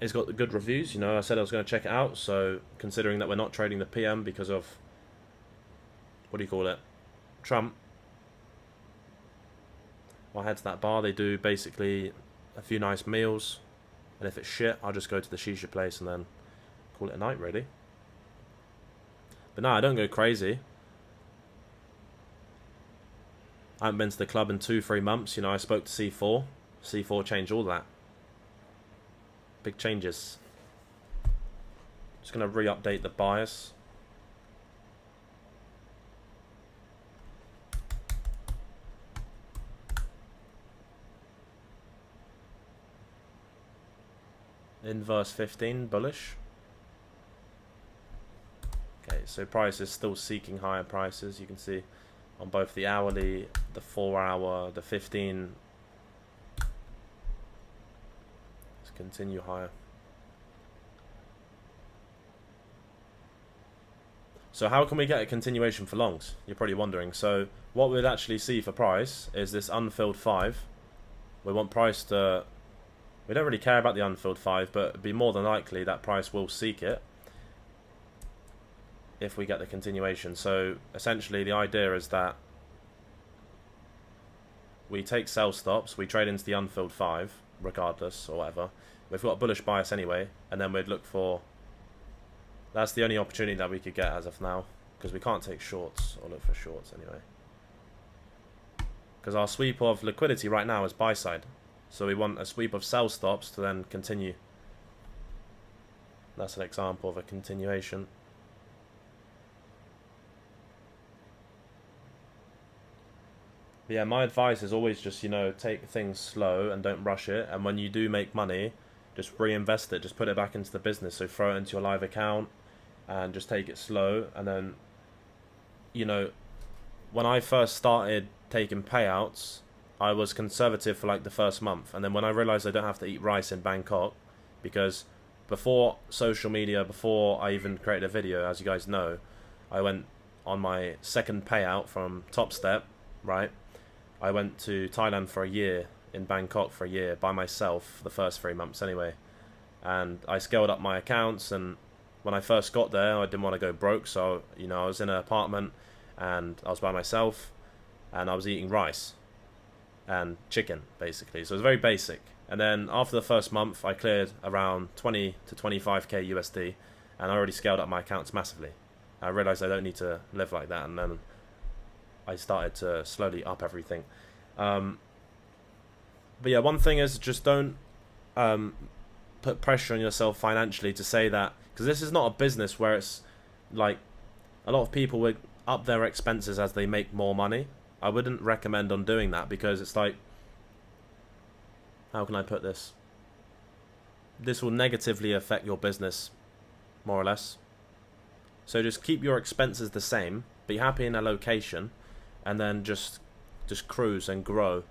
it's got the good reviews. You know, I said I was going to check it out. So considering that we're not trading the PM because of, what do you call it, Trump, I'll head to that bar. They do basically a few nice meals, and if it's shit, I'll just go to the shisha place and then call it a night, really. But no, I don't go crazy. I haven't been to the club in 2-3 months. You know, I spoke to C4. C4 changed all that. Big changes. Just going to re-update the bias. Inverse 15, bullish. Okay, so price is still seeking higher prices. You can see on both the hourly, the 4 hour, the 15. Let's continue higher. So how can we get a continuation for longs? You're probably wondering. So what we'd actually see for price is this unfilled 5 We want price to... We don't really care about the unfilled 5, but it'd be more than likely that price will seek it if we get the continuation. So essentially the idea is that we take sell stops, we trade into the unfilled 5 regardless or whatever. We've got a bullish bias anyway, and then we'd look for... That's the only opportunity that we could get as of now, because we can't take shorts or look for shorts anyway. Because our sweep of liquidity right now is buy side, so we want a sweep of sell stops to then continue. That's an example of a continuation. But yeah, my advice is always just, you know, take things slow and don't rush it. And when you do make money, just reinvest it. Just put it back into the business. So throw it into your live account and just take it slow. And then, you know, when I first started taking payouts, I was conservative for like the first month. And then when I realized I don't have to eat rice in Bangkok, because before social media, before I even created a video, as you guys know, I went on my second payout from Top Step, right? I went to Thailand for a year, in Bangkok for a year, by myself, the first 3 months anyway. And I scaled up my accounts, and when I first got there, I didn't want to go broke, so, you know, I was in an apartment, and I was by myself, and I was eating rice and chicken, basically. So it was very basic. And then after the first month, I cleared around 20 to 25k USD, and I already scaled up my accounts massively. I realized I don't need to live like that, and then I started to slowly up everything. But yeah, one thing is just don't put pressure on yourself financially to say that, because this is not a business where it's like a lot of people would up their expenses as they make more money. I wouldn't recommend on doing that, because it's like, how can I put this? This will negatively affect your business, more or less. So just keep your expenses the same, be happy in a location, and then just cruise and grow.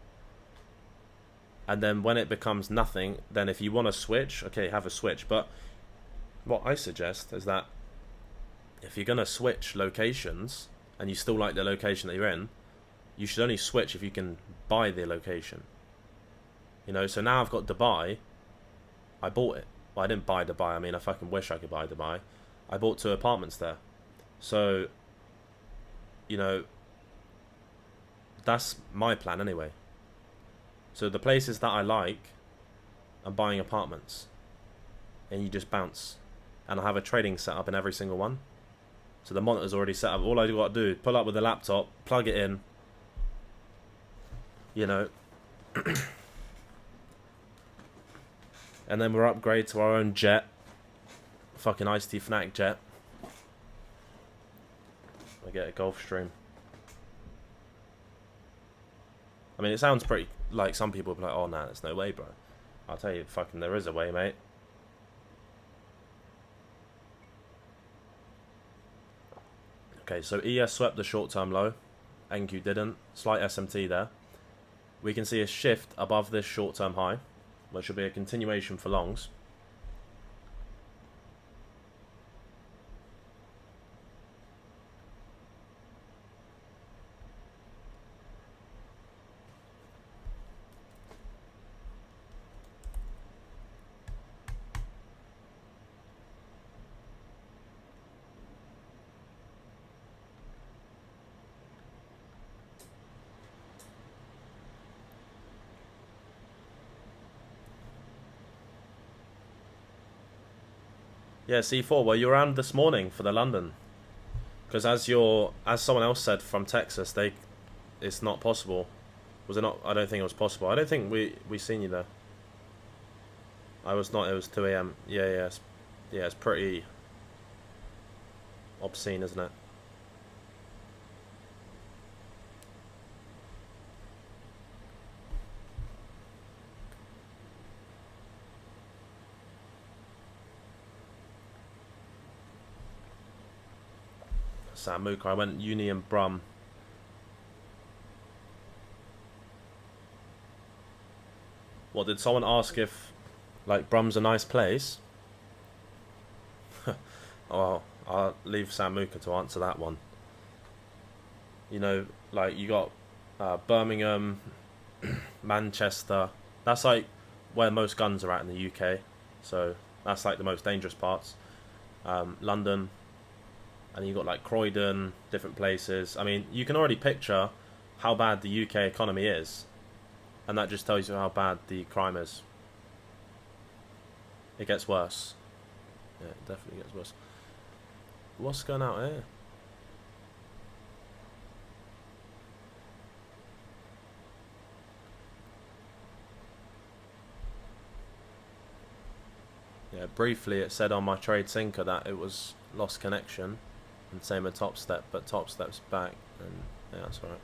And then when it becomes nothing, then if you want to switch, okay, have a switch. But what I suggest is that if you're going to switch locations and you still like the location that you're in, you should only switch if you can buy the location. You know, so now I've got Dubai. I bought it. Well, I didn't buy Dubai. I mean, I fucking wish I could buy Dubai. I bought 2 apartments there. So, you know, that's my plan anyway. So the places that I like, I'm buying apartments. And you just bounce. And I have a trading setup in every single one. So the monitor's already set up. All I got to do is pull up with the laptop, plug it in. You know. And then we're upgrade to our own jet. Fucking Iced Tea Fnatic jet. I get a Gulfstream. I mean, it sounds pretty, like, some people will be like, oh, nah, there's no way, bro. I'll tell you, fucking there is a way, mate. Okay, so ES swept the short-term low. NQ didn't. Slight SMT there. We can see a shift above this short-term high, which will be a continuation for longs. Yeah, C4. Well, you were around this morning for the London, because as someone else said from Texas, it's not possible. Was it not? I don't think it was possible. I don't think we seen you there. I was not. It was 2 a.m. Yeah. It's pretty obscene, isn't it? Samuka. I went Uni and Brum. What, did someone ask if, like, Brum's a nice place? Oh, I'll leave Samuka to answer that one. You know, like, you got Birmingham, Manchester. That's like where most guns are at in the UK. So that's like the most dangerous parts. London, and you got like Croydon, different places. I mean, you can already picture how bad the UK economy is, and that just tells you how bad the crime is. It gets worse. Yeah, it definitely gets worse. What's going out here? Yeah, briefly it said on my trade sinker that it was lost connection, and same with Top Step, but Top Step's back, and yeah, that's alright.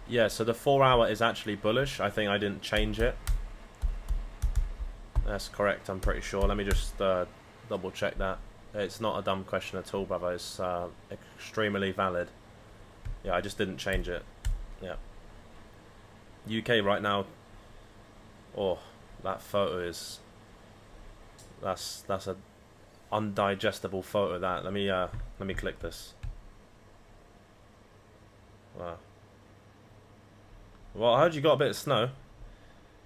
Yeah, so the 4 hour is actually bullish. I think I didn't change it. That's correct, I'm pretty sure. Let me just double check that. It's not a dumb question at all, brother. It's extremely valid. Yeah, I just didn't change it. Yeah. UK right now. Oh, that photo is. That's a undigestible photo. That. Let me click this. Wow. Well, I heard you got a bit of snow.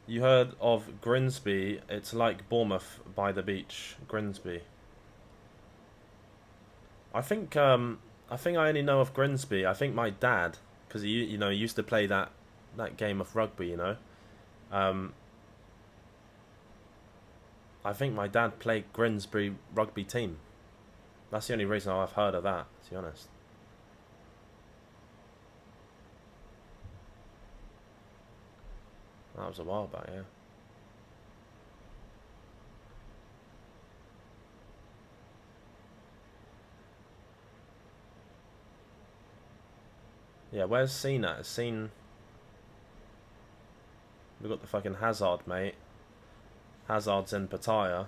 You heard of Grimsby? It's like Bournemouth by the beach. Grimsby. I only know of Grimsby. I think my dad, because he used to play that game of rugby. Um, I think my dad played Grimsby rugby team. That's the only reason I've heard of that, to be honest. That was a while back, yeah. Yeah, where's Scene at? Is Scene... We've got the fucking Hazard, mate. Hazard's in Pattaya.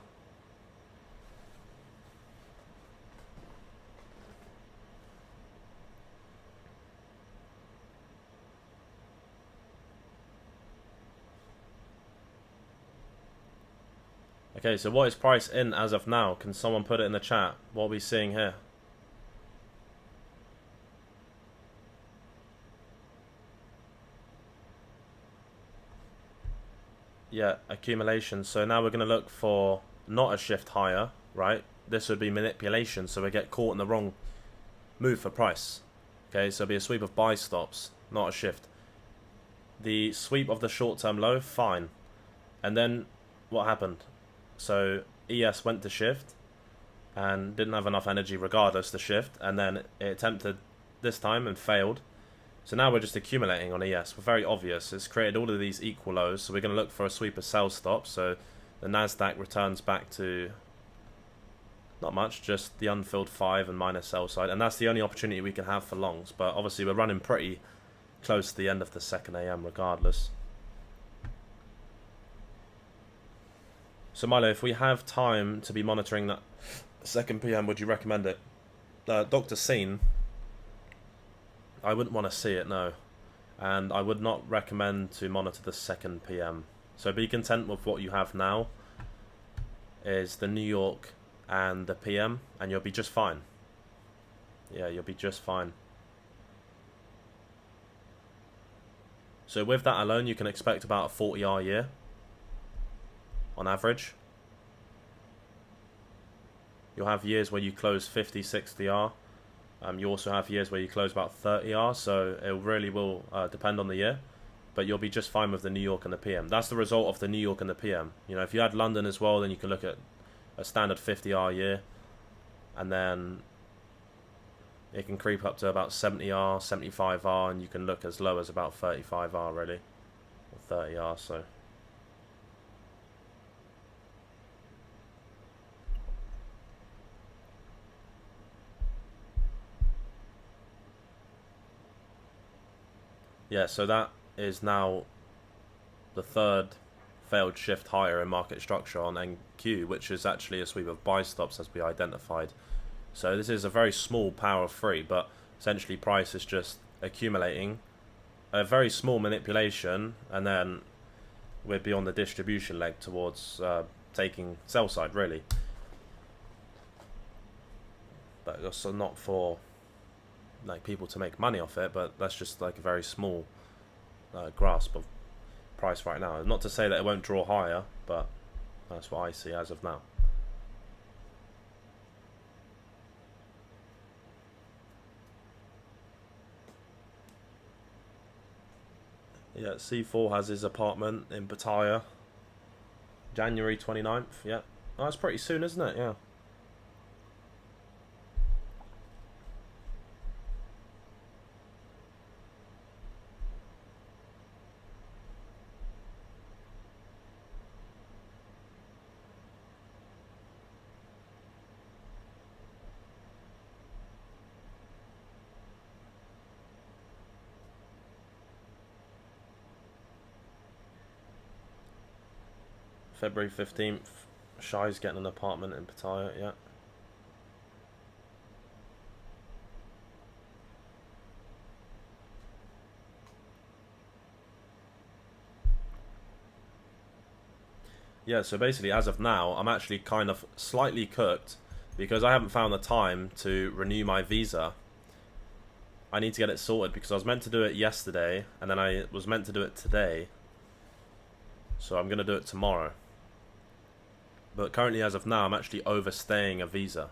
Okay, so what is price in as of now? Can someone put it in the chat? What are we seeing here? Yeah, accumulation. So now we're going to look for not a shift higher, right? This would be manipulation, so we get caught in the wrong move for price. Okay, so it'll be a sweep of buy stops, not a shift. The sweep of the short-term low, fine. And then what happened? So ES went to shift and didn't have enough energy regardless to shift, and then it attempted this time and failed. So now we're just accumulating on ES. We're very obvious. It's created all of these equal lows, so we're going to look for a sweep of sell stops. So the Nasdaq returns back to not much, just the unfilled 5 and minus sell side, and that's the only opportunity we can have for longs. But obviously we're running pretty close to the end of the 2nd AM regardless. So Milo, if we have time to be monitoring that 2nd PM, would you recommend it? Dr. Scene, I wouldn't want to see it, no. And I would not recommend to monitor the 2nd PM. So be content with what you have now, is the New York and the PM, and you'll be just fine. Yeah, you'll be just fine. So with that alone, you can expect about a 40R year on average. You'll have years where you close 50, 60R. You also have years where you close about 30R, so it really will depend on the year. But you'll be just fine with the New York and the PM. That's the result of the New York and the PM. You know, if you had London as well, then you can look at a standard 50R year. And then it can creep up to about 70R, 75R, and you can look as low as about 35R really. Or 30R, so... Yeah, so that is now the 3rd failed shift higher in market structure on NQ, which is actually a sweep of buy stops as we identified. So this is a very small power of 3, but essentially price is just accumulating a very small manipulation, and then we'd be on the distribution leg towards taking sell side, really. But also not for like people to make money off it, but that's just like a very small grasp of price right now. Not to say that it won't draw higher, but that's what I see as of now. Yeah, C4 has his apartment in Pattaya, January 29th. Yeah, oh, that's pretty soon, isn't it? Yeah. February 15th, Shai's getting an apartment in Pattaya. Yeah. Yeah, so basically, as of now, I'm actually kind of slightly cooked because I haven't found the time to renew my visa. I need to get it sorted because I was meant to do it yesterday, and then I was meant to do it today. So I'm going to do it tomorrow. But currently, as of now, I'm actually overstaying a visa.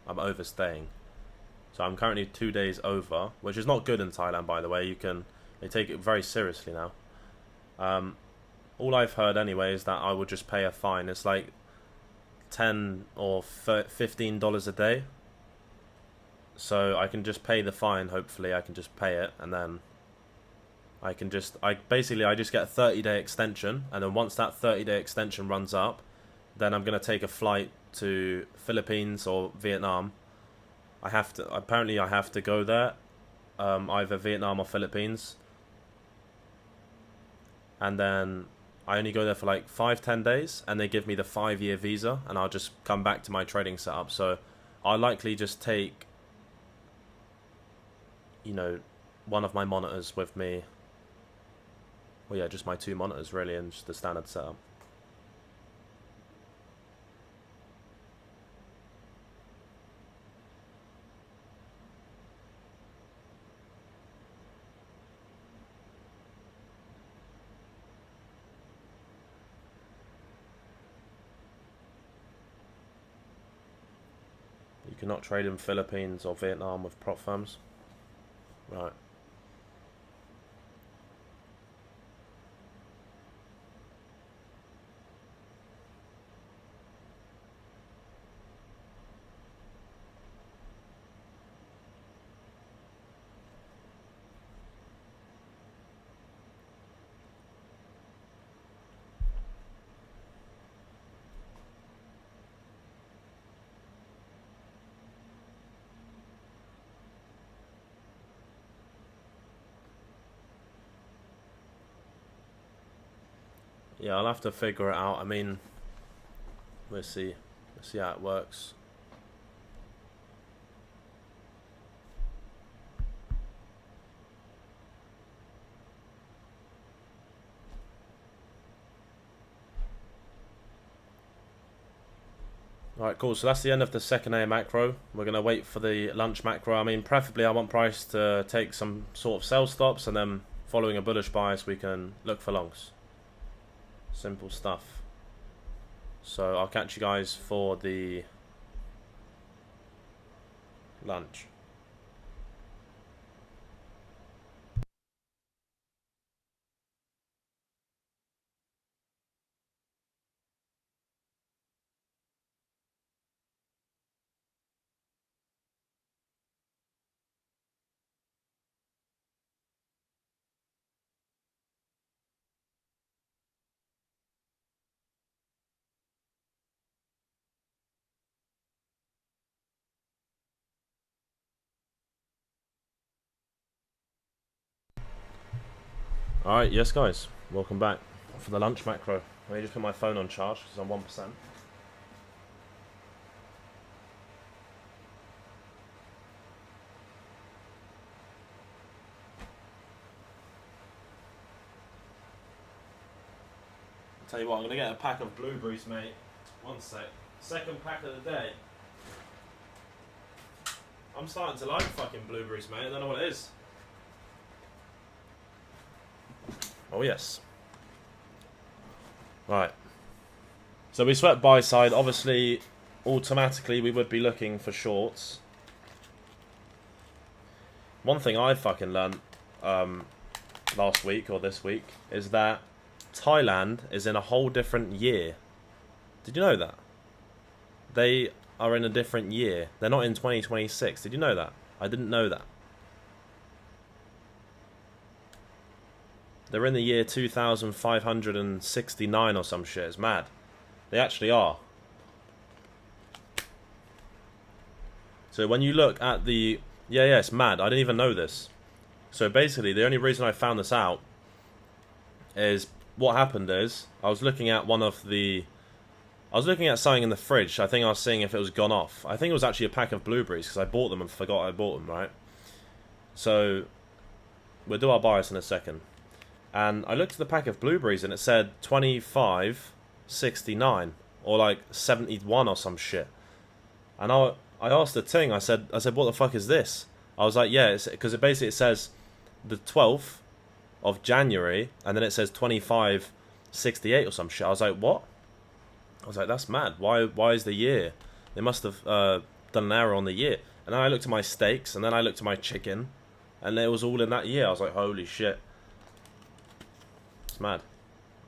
I'm overstaying. So I'm currently 2 days over, which is not good in Thailand, by the way. They take it very seriously now. All I've heard anyway is that I would just pay a fine. It's like $10 or $15 a day. So I can just pay the fine. Hopefully, I can just pay it, and then I just get a 30-day extension, and then once that 30-day extension runs up, then I'm gonna take a flight to Philippines or Vietnam. I have to go there, either Vietnam or Philippines, and then I only go there for like 5-10 days, and they give me the 5-year visa, and I'll just come back to my trading setup. So I'll likely just take, one of my monitors with me. Well, yeah, just my 2 monitors really, and just the standard setup. You cannot trade in Philippines or Vietnam with prop firms. Right. Yeah, I'll have to figure it out. I mean, we'll see. We'll see how it works. Alright, cool. So that's the end of the second A macro. We're going to wait for the lunch macro. I mean, preferably I want price to take some sort of sell stops, and then following a bullish bias, we can look for longs. Simple stuff. So I'll catch you guys for the lunch. Alright, yes guys, welcome back for the lunch macro. Let me just put my phone on charge because I'm 1%. Tell you what, I'm gonna get a pack of blueberries, mate. One sec. Second pack of the day. I'm starting to like fucking blueberries, mate. I don't know what it is. Oh yes. Right. So we swept buy side. Obviously, automatically we would be looking for shorts. One thing I fucking learned last week or this week is that Thailand is in a whole different year. Did you know that? They are in a different year. They're not in 2026. Did you know that? I didn't know that. They're in the year 2569 or some shit. It's mad. They actually are. So when you look at the... Yeah, it's mad. I didn't even know this. So basically, the only reason I found this out is... What happened is... I was looking at something in the fridge. I think I was seeing if it was gone off. I think it was actually a pack of blueberries, because I bought them and forgot I bought them, right? So... We'll do our bias in a second. And I looked at the pack of blueberries and it said 2569 or like 71 or some shit. And I asked the thing, I said, what the fuck is this? I was like, yeah, because it says the 12th of January and then it says 2568 or some shit. I was like, what? I was like, that's mad. Why is the year? They must have done an error on the year. And then I looked at my steaks and then I looked at my chicken and it was all in that year. I was like, holy shit. It's mad.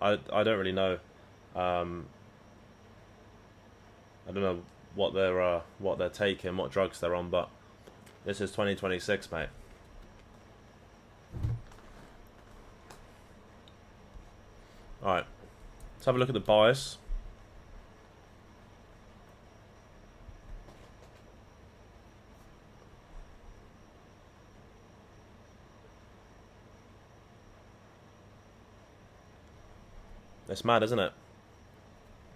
I don't really know. I don't know what they're taking, what drugs they're on, but this is 2026, mate. All right, let's have a look at the bias. It's mad, isn't it?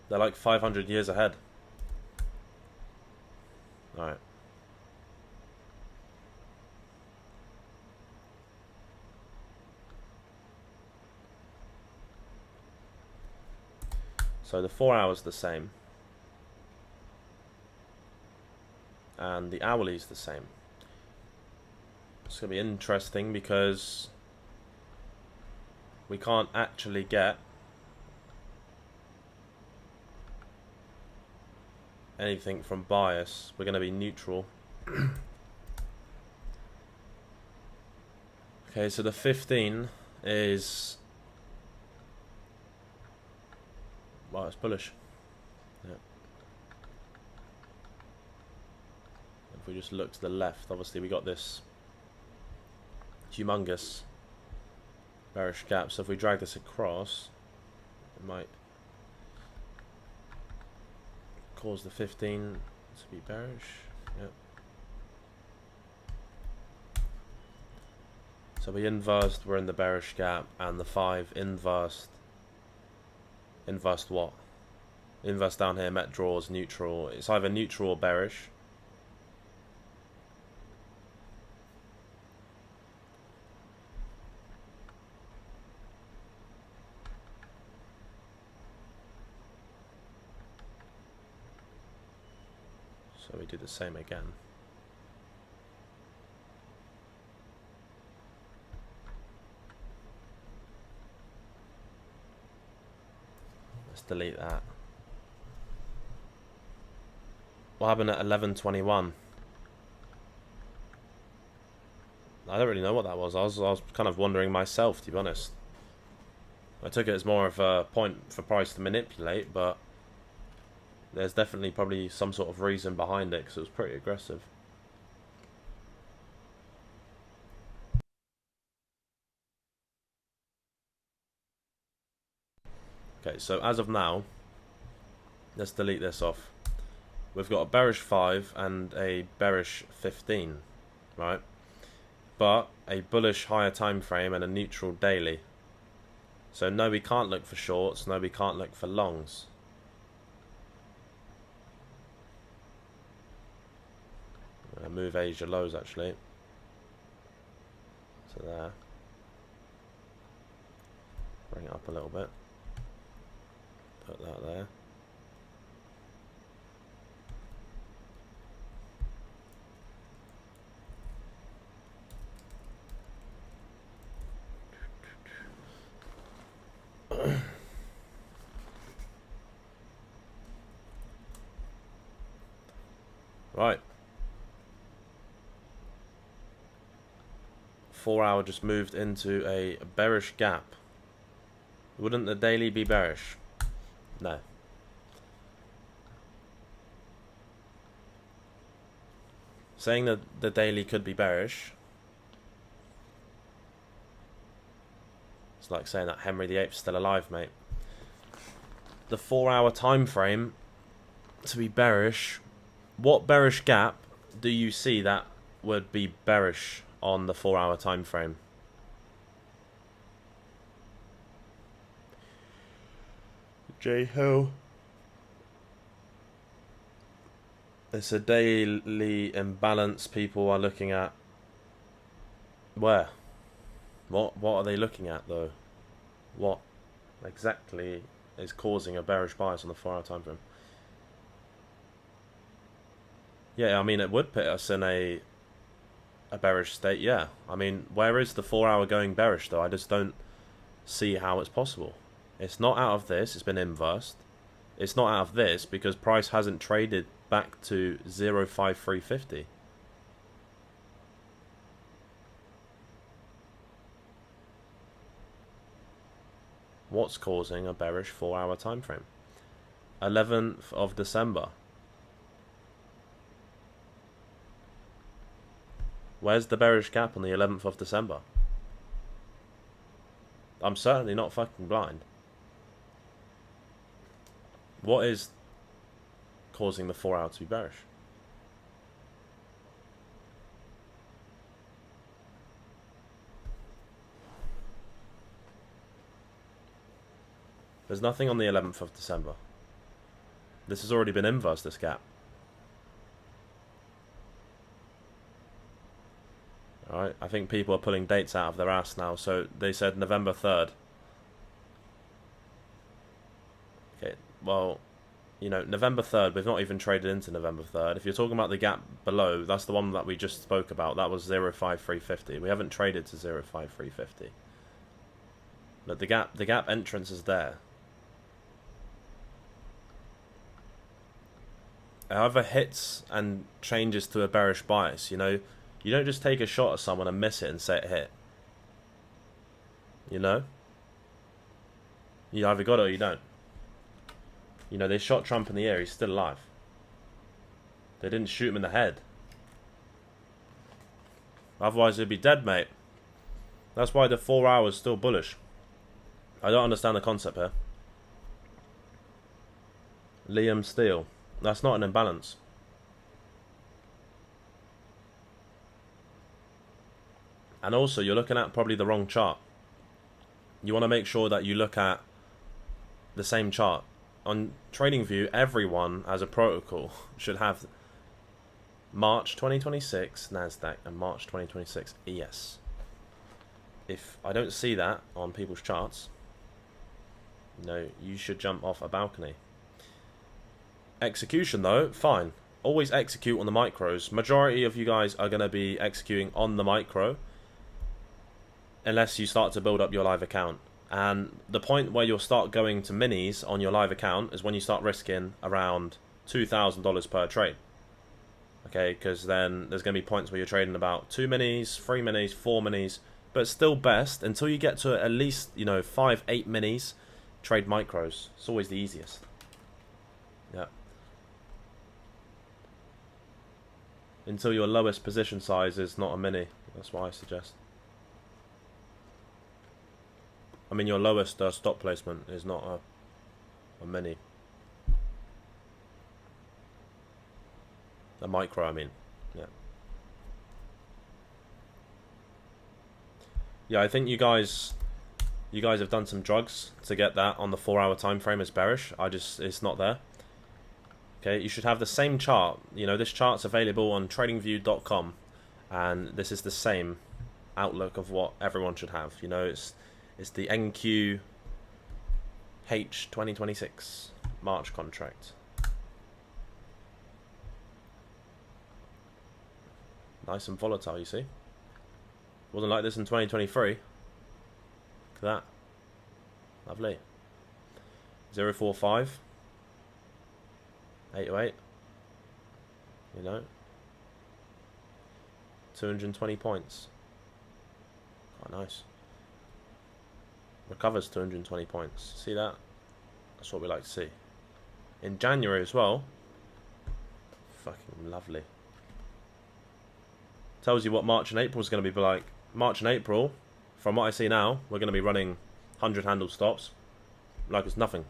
They're like 500 years ahead. Alright. So the 4 hours the same. And the hourly is the same. It's going to be interesting because we can't actually get anything from bias. We're going to be neutral. Okay, so the 15 is... Well, it's bullish. Yeah. If we just look to the left, obviously we got this humongous bearish gap. So if we drag this across, it might cause the 15 to be bearish. Yep. So we inversed, we're in the bearish gap, and the 5 inversed. Inversed what? Inverse down here, met draws, neutral. It's either neutral or bearish. So we do the same again. Let's delete that. What happened at 11:21? I don't really know what that was. I was kind of wondering myself, to be honest. I took it as more of a point for price to manipulate, but there's definitely probably some sort of reason behind it because it was pretty aggressive. Okay, so as of now, let's delete this off. We've got a bearish 5 and a bearish 15, right? But a bullish higher time frame and a neutral daily. So no, we can't look for shorts. No, we can't look for longs. I'm gonna move Asia lows actually. So there. Bring it up a little bit. put that there. Right. 4 hour just moved into a bearish gap. Wouldn't the daily be bearish? No. Saying that the daily could be bearish, it's like saying that Henry VIII is still alive, mate. The 4 hour time frame to be bearish. What bearish gap do you see that would be bearish on the 4 hour time frame? J Hill. It's a daily imbalance people are looking at. Where? What are they looking at though? What exactly is causing a bearish bias on the 4 hour time frame? Yeah, I mean it would put us in a bearish state, yeah. I mean, where is the 4 hour going bearish though? I just don't see how it's possible. It's not out of this, it's been inversed. It's not out of this because price hasn't traded back to 05350. What's causing a bearish 4 hour time frame? 11th of December. Where's the bearish gap on the 11th of December? I'm certainly not fucking blind. What is causing the 4 hour to be bearish? There's nothing on the 11th of December. This has already been inversed, this gap. Alright, I think people are pulling dates out of their ass now. So they said November 3rd. Okay, well, you know, November 3rd, we've not even traded into November 3rd. If you're talking about the gap below, that's the one that we just spoke about. That was 05350. We haven't traded to 05350. But the gap entrance is there. However hits and changes to a bearish bias, you know, you don't just take a shot at someone and miss it and say it hit. You know? You either got it or you don't. You know, they shot Trump in the air, he's still alive. They didn't shoot him in the head. Otherwise he'd be dead, mate. That's why the 4 hours is still bullish. I don't understand the concept here. Liam Steele. That's not an imbalance. And also, you're looking at probably the wrong chart. You want to make sure that you look at the same chart. On TradingView, everyone as a protocol should have March 2026 NASDAQ and March 2026 ES. If I don't see that on people's charts, no, you should jump off a balcony. Execution though, fine. Always execute on the micros. Majority of you guys are going to be executing on the micro unless you start to build up your live account. And the point where you'll start going to minis on your live account is when you start risking around $2,000 per trade. Okay, because then there's going to be points where you're trading about 2 minis, 3 minis, 4 minis, but still best until you get to at least, you know, 5, 8 minis, trade micros. It's always the easiest. Yeah. Until your lowest position size is not a mini. That's what I suggest. I mean, your lowest stop placement is not a mini. A micro, I mean. Yeah. Yeah, I think you guys have done some drugs to get that on the 4 hour time frame as bearish. It's not there. Okay, you should have the same chart. You know, this chart's available on tradingview.com, and this is the same outlook of what everyone should have. You know, it's the NQ H 2026 March contract. Nice and volatile, you see. Wasn't like this in 2023. Look at that. Lovely. 045. 808. You know. 220 points. Quite nice. Recovers 220 points. See that? That's what we like to see. In January as well. Fucking lovely. Tells you what March and April is going to be like. March and April, from what I see now, we're going to be running 100 handle stops like it's nothing.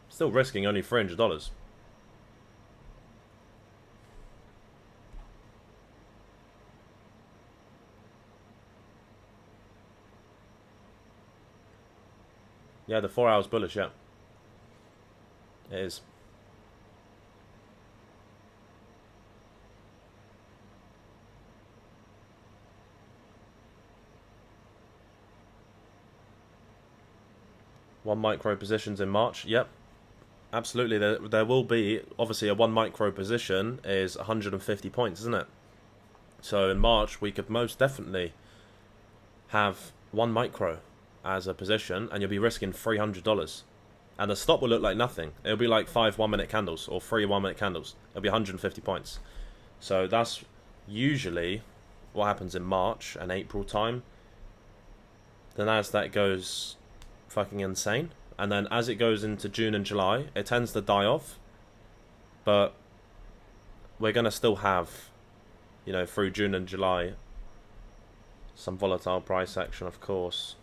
Still risking only $300. Yeah, the 4 hours bullish, yeah. It is. One micro positions in March, yep. Absolutely, there will be, obviously a 1 micro position is 150 points, isn't it? So in March, we could most definitely have 1 micro as a position, and you'll be risking $300. And the stop will look like nothing. It'll be like 5 1-minute candles, or 3 1-minute candles. It'll be 150 points. So that's usually what happens in March and April time. Then as that goes fucking insane, and then as it goes into June and July, it tends to die off. But we're going to still have, you know, through June and July, some volatile price action, of course.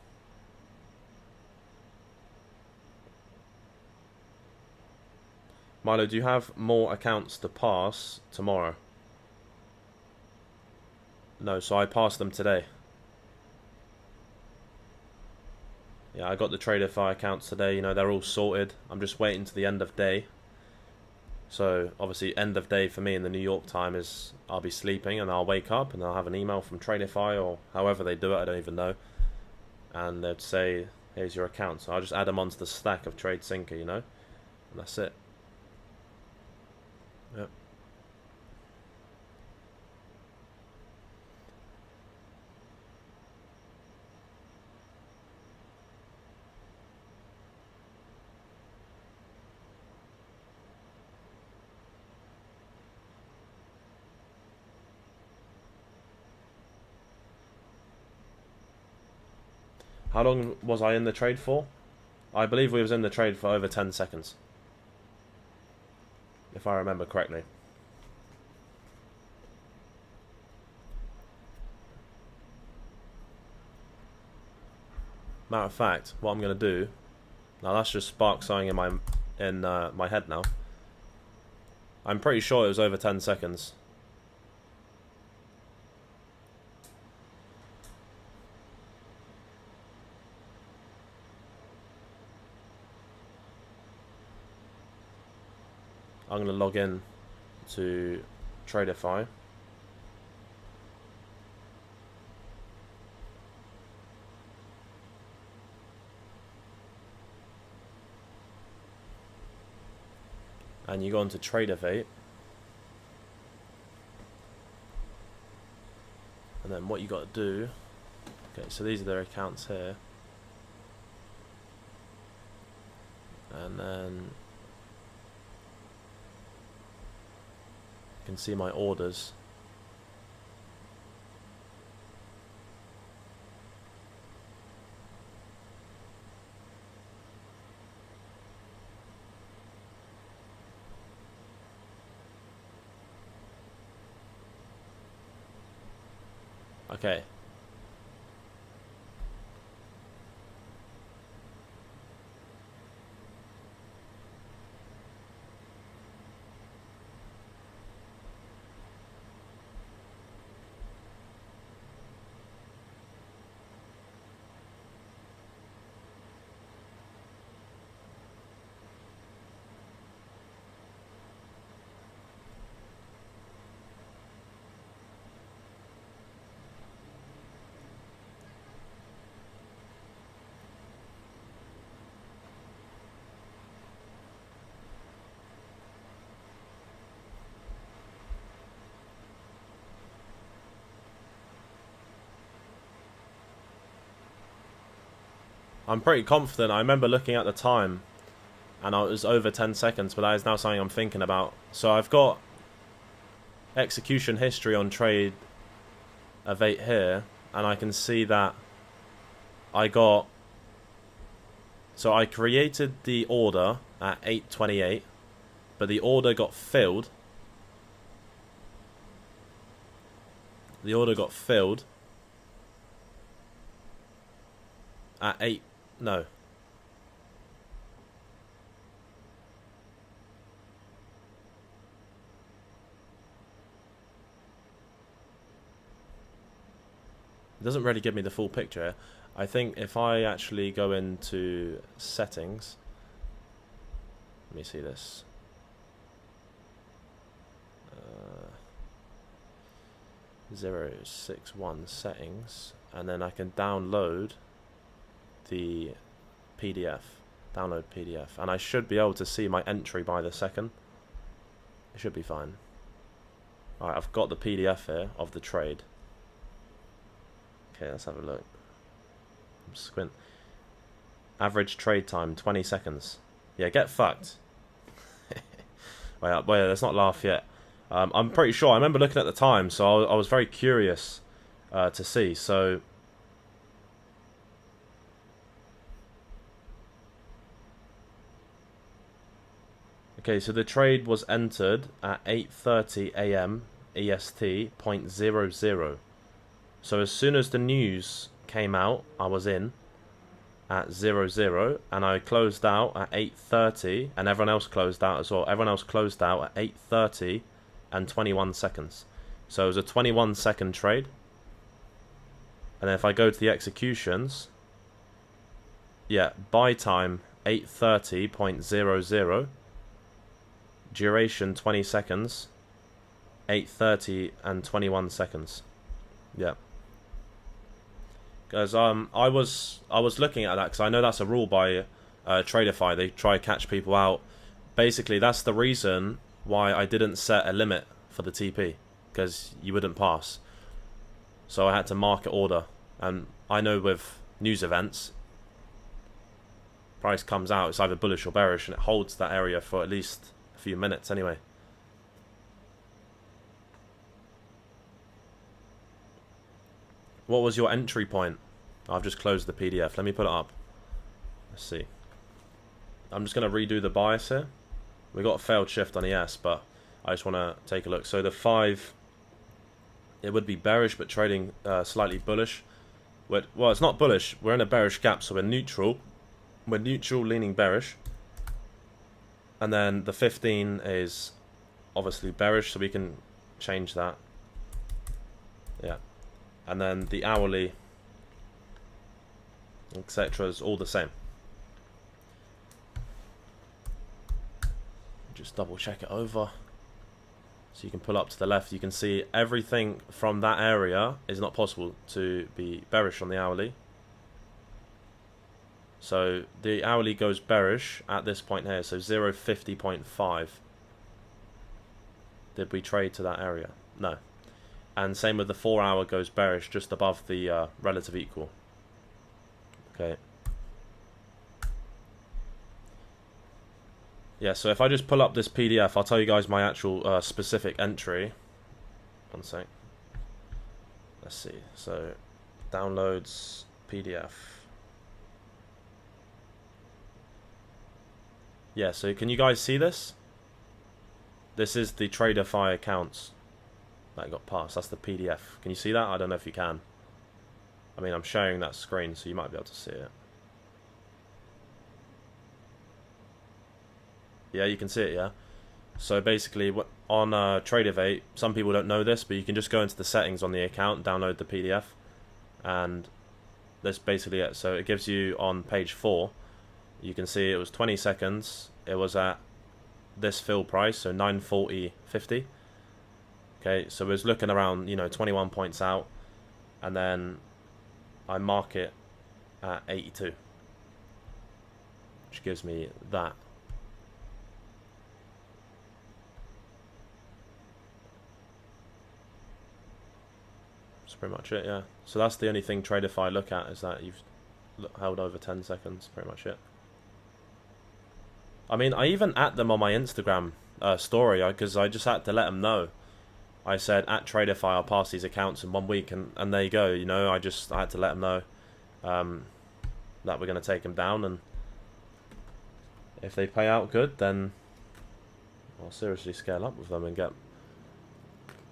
Milo, do you have more accounts to pass tomorrow? No, so I passed them today. Yeah, I got the Tradeify accounts today. You know, they're all sorted. I'm just waiting to the end of day. So, obviously, end of day for me in the New York time is I'll be sleeping and I'll wake up and I'll have an email from Tradeify or however they do it, I don't even know. And they'd say, here's your account. So I'll just add them onto the stack of TradeSyncer, you know? And that's it. Yep. How long was I in the trade for? I believe we was in the trade for over 10 seconds. If I remember correctly. Matter of fact, what I'm going to do... Now that's just spark something in my head now. I'm pretty sure it was over 10 seconds. I'm going to log in to Tradeify. And you go into Tradeivate. And then what you got to do... Okay, so these are their accounts here. And then... you can see my orders. Okay. I'm pretty confident. I remember looking at the time, and it was over 10 seconds, but that is now something I'm thinking about. So I've got execution history on trade of 8 here, and I can see that I got... So I created the order at 8:28, but the order got filled. The order got filled at 8... No. It doesn't really give me the full picture. I think if I actually go into settings, let me see this. 061 settings, and then I can download the PDF. Download PDF, and I should be able to see my entry by the second. It should be fine. Alright, I've got the PDF here of the trade. Okay, let's have a look. Squint. Average trade time 20 seconds. Yeah, get fucked. Wait, let's not laugh yet. I'm pretty sure. I remember looking at the time, so I was very curious to see. So okay, so the trade was entered at 8:30 a.m. EST .00. So as soon as the news came out, I was in at 00, and I closed out at 8:30, and everyone else closed out as well. Everyone else closed out at 8:30 and 21 seconds. So it was a 21-second trade. And then if I go to the executions, yeah, buy time 8:30.00, duration 20 seconds, 8:30 and 21 seconds. Yeah. Because I was looking at that because I know that's a rule by Traderify. They try to catch people out. Basically, that's the reason why I didn't set a limit for the TP, because you wouldn't pass. So I had to market order, and I know with news events, price comes out, it's either bullish or bearish, and it holds that area for at least a few minutes anyway. What was your entry point? I've just closed the PDF. Let me put it up. Let's see. I'm just going to redo the bias here. We got a failed shift on ES, but I just want to take a look. So the 5, it would be bearish, but trading slightly bullish. Well, it's not bullish. We're in a bearish gap, so we're neutral. We're neutral, leaning bearish. And then the 15 is obviously bearish, so we can change that. Yeah. And then the hourly, etc. is all the same. Just double check it over. So you can pull up to the left. You can see everything from that area is not possible to be bearish on the hourly. So the hourly goes bearish at this point here. So 0.50.5. Did we trade to that area? No. And same with the 4 hour goes bearish just above the relative equal. Okay. Yeah, so if I just pull up this PDF, I'll tell you guys my actual specific entry. One sec. Let's see. So, downloads PDF. Yeah, so can you guys see this? This is the Traderify accounts that got passed. That's the PDF. Can you see that? I don't know if you can. I mean, I'm sharing that screen, so you might be able to see it. Yeah, you can see it, yeah? So basically, on Traderivate, some people don't know this, but you can just go into the settings on the account, download the PDF, and that's basically it. So it gives you on page 4, you can see it was 20 seconds. It was at this fill price, so 940.50. Okay, so it was looking around, 21 points out, and then I mark it at 82, which gives me that. That's pretty much it, yeah. So that's the only thing Traderify look at, is that held over 10 seconds, pretty much it. I mean, I even at them on my Instagram story, because I just had to let them know. I said, at Traderify, I'll pass these accounts in 1 week, and there you go, you know, I had to let them know that we're going to take them down, and if they pay out good, then I'll seriously scale up with them and get,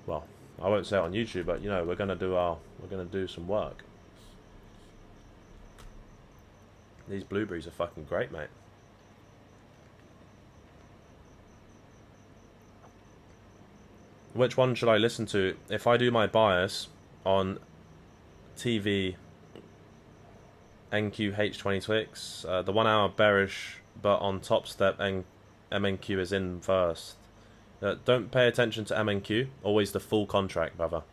well, I won't say it on YouTube, but, you know, we're going to do some work. These blueberries are fucking great, mate. Which one should I listen to? If I do my bias on TV NQH26, the 1 hour bearish, but on top step MNQ is in first. Don't pay attention to MNQ, always the full contract, brother.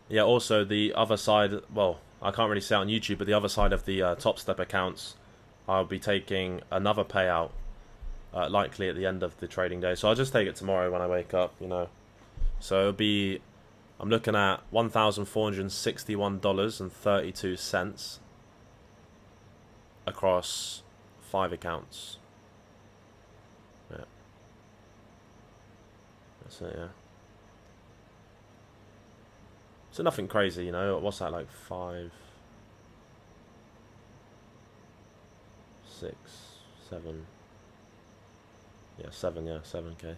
Yeah, also the other side, well, I can't really say it on YouTube, but the other side of the Top Step accounts, I'll be taking another payout, likely at the end of the trading day. So I'll just take it tomorrow when I wake up, you know. So it'll be, I'm looking at $1,461.32 across 5 accounts. Yeah. That's it, yeah. So nothing crazy, you know. What's that, like 5, 6, 7? Yeah, 7. Yeah, 7K.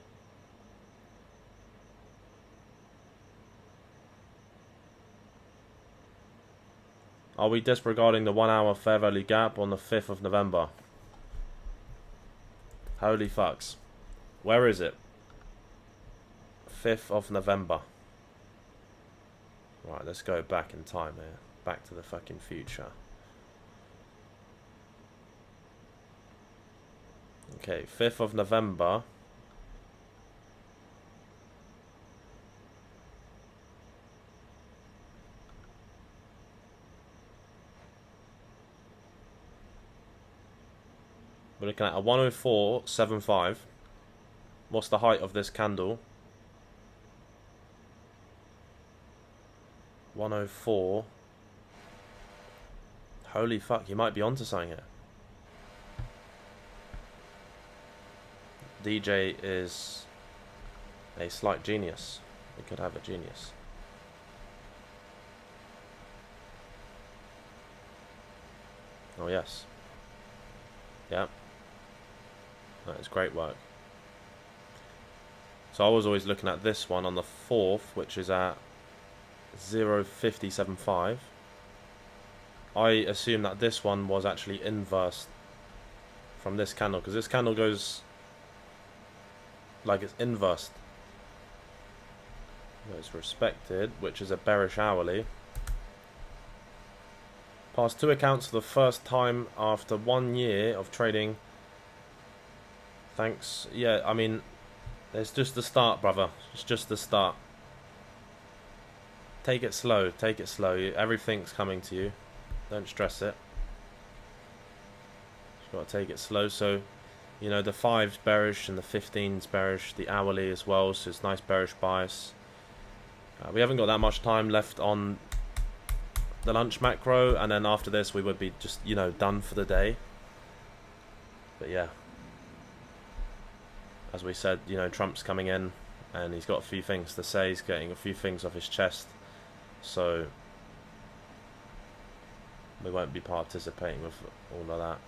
Are we disregarding the 1 hour fair value gap on the 5th of November? Holy fucks. Where is it? 5th of November. Right, let's go back in time here. Back to the fucking future. Okay, 5th of November. We're looking at a 104.75. What's the height of this candle? 104. Holy fuck, you might be onto something here. DJ is a slight genius. We could have a genius. Oh yes. Yeah. That is great work. So I was always looking at this one on the 4th, which is at 0.5075. I assume that this one was actually inversed from this candle, because this candle goes like it's inversed. It's respected, which is a bearish hourly. Passed 2 accounts for the first time after 1 year of trading. Thanks. Yeah, I mean, it's just the start, brother. It's just the start. Take it slow, take it slow. Everything's coming to you. Don't stress it. Just got to take it slow. So, you know, the 5's bearish and the 15's bearish. The hourly as well, so it's nice bearish bias. We haven't got that much time left on the lunch macro, and then after this we would be just, you know, done for the day. But yeah, as we said, you know, Trump's coming in and he's got a few things to say. He's getting a few things off his chest. So we won't be participating with all of that,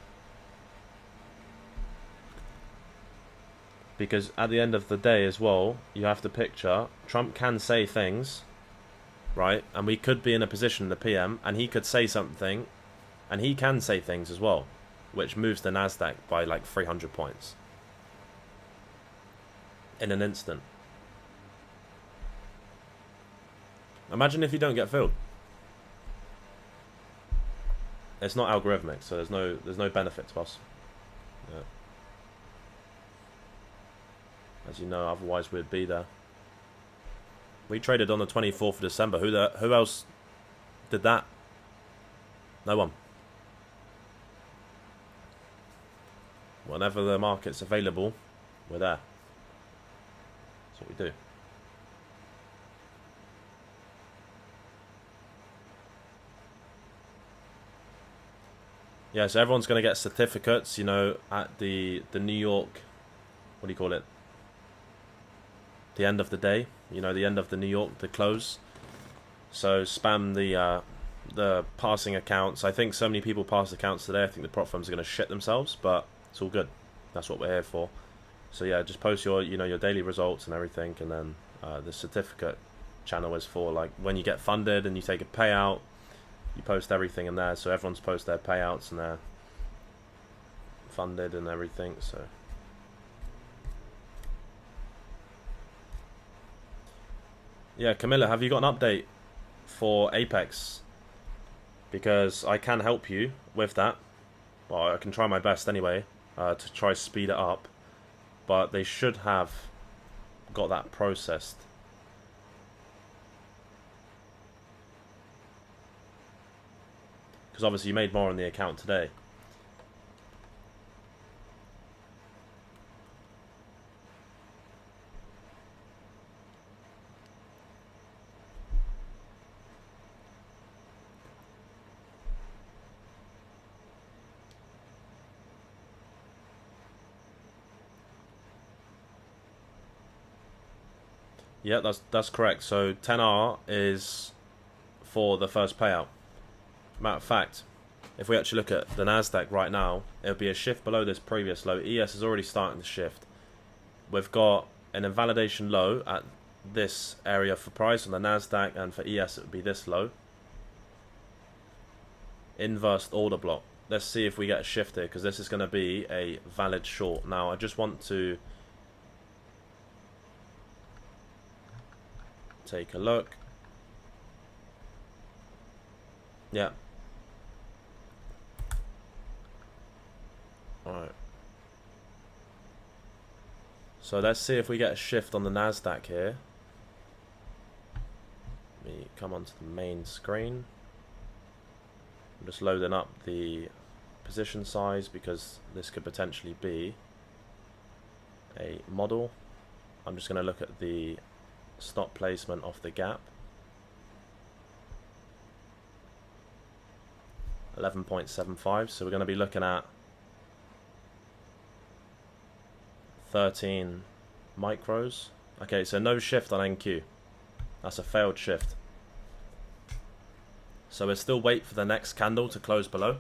because at the end of the day as well, you have to picture Trump can say things, right? And we could be in a position in the PM and he could say something, and he can say things as well, which moves the Nasdaq by like 300 points in an instant. Imagine if you don't get filled. It's not algorithmic, so there's no benefit to us. Yeah. As you know, otherwise we'd be there. We traded on the 24th of December. Who else did that? No one. Whenever the market's available, we're there. That's what we do. Yeah, so everyone's going to get certificates, you know, at the New York, what do you call it? The end of the day, you know, the end of the New York, the close. So spam the passing accounts. I think so many people passed accounts today. I think the prop firms are going to shit themselves, but it's all good. That's what we're here for. So yeah, just post your, you know, your daily results and everything, and then the certificate channel is for like when you get funded and you take a payout. You post everything in there, so everyone's post their payouts and their funded and everything. So yeah, Camilla, have you got an update for Apex? Because I can help you with that. Well, I can try my best anyway to try speed it up. But they should have got that processed. Because obviously you made more on the account today. Yeah, that's correct. So 10R is for the first payout. Matter of fact, if we actually look at the Nasdaq right now, it'll be a shift below this previous low. ES is already starting to shift. We've got an invalidation low at this area for price on the Nasdaq, and for ES it would be this low. Inverse order block. Let's see if we get a shift here, because this is going to be a valid short. Now I just want to take a look. Yeah. Alright. So let's see if we get a shift on the Nasdaq here. Let me come onto the main screen. I'm just loading up the position size, because this could potentially be a model. I'm just going to look at the stop placement of the gap. 11.75, so we're going to be looking at 13 micros. Okay, so no shift on NQ. That's a failed shift. So we'll still wait for the next candle to close below.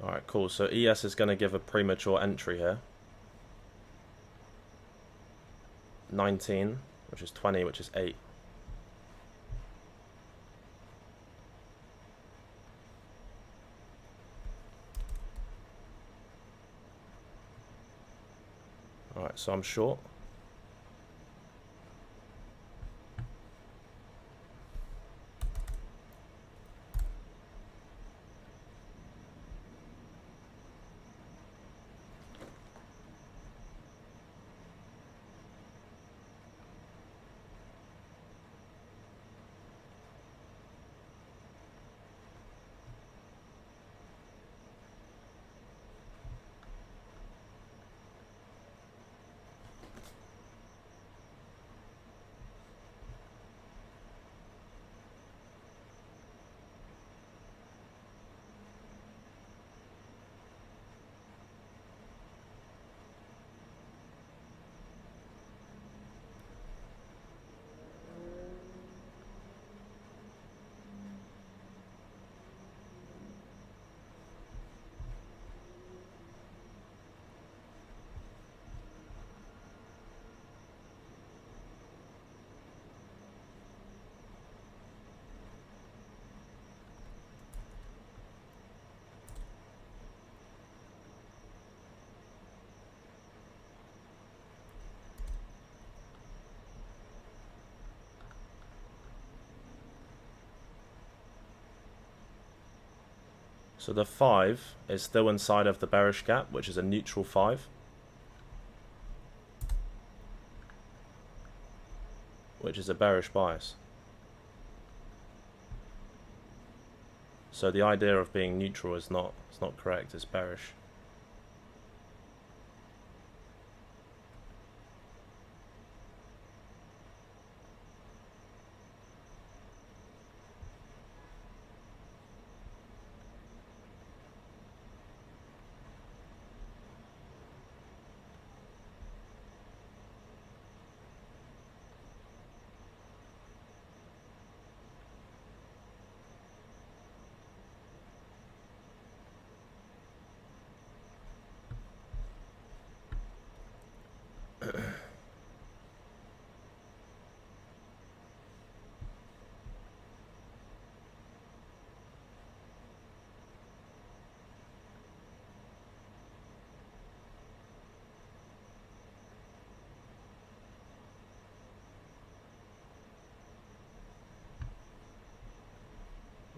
Alright, cool. So ES is going to give a premature entry here. 19, which is 20, which is 8. Alright, so I'm short. So the 5 is still inside of the bearish gap, which is a neutral 5. Which is a bearish bias. So the idea of being neutral is not correct, it's bearish.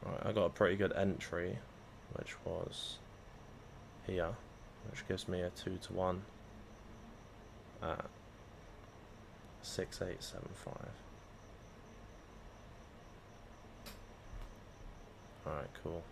Right, I got a pretty good entry, which was here, which gives me a 2-to-1 at 6875. Alright, cool.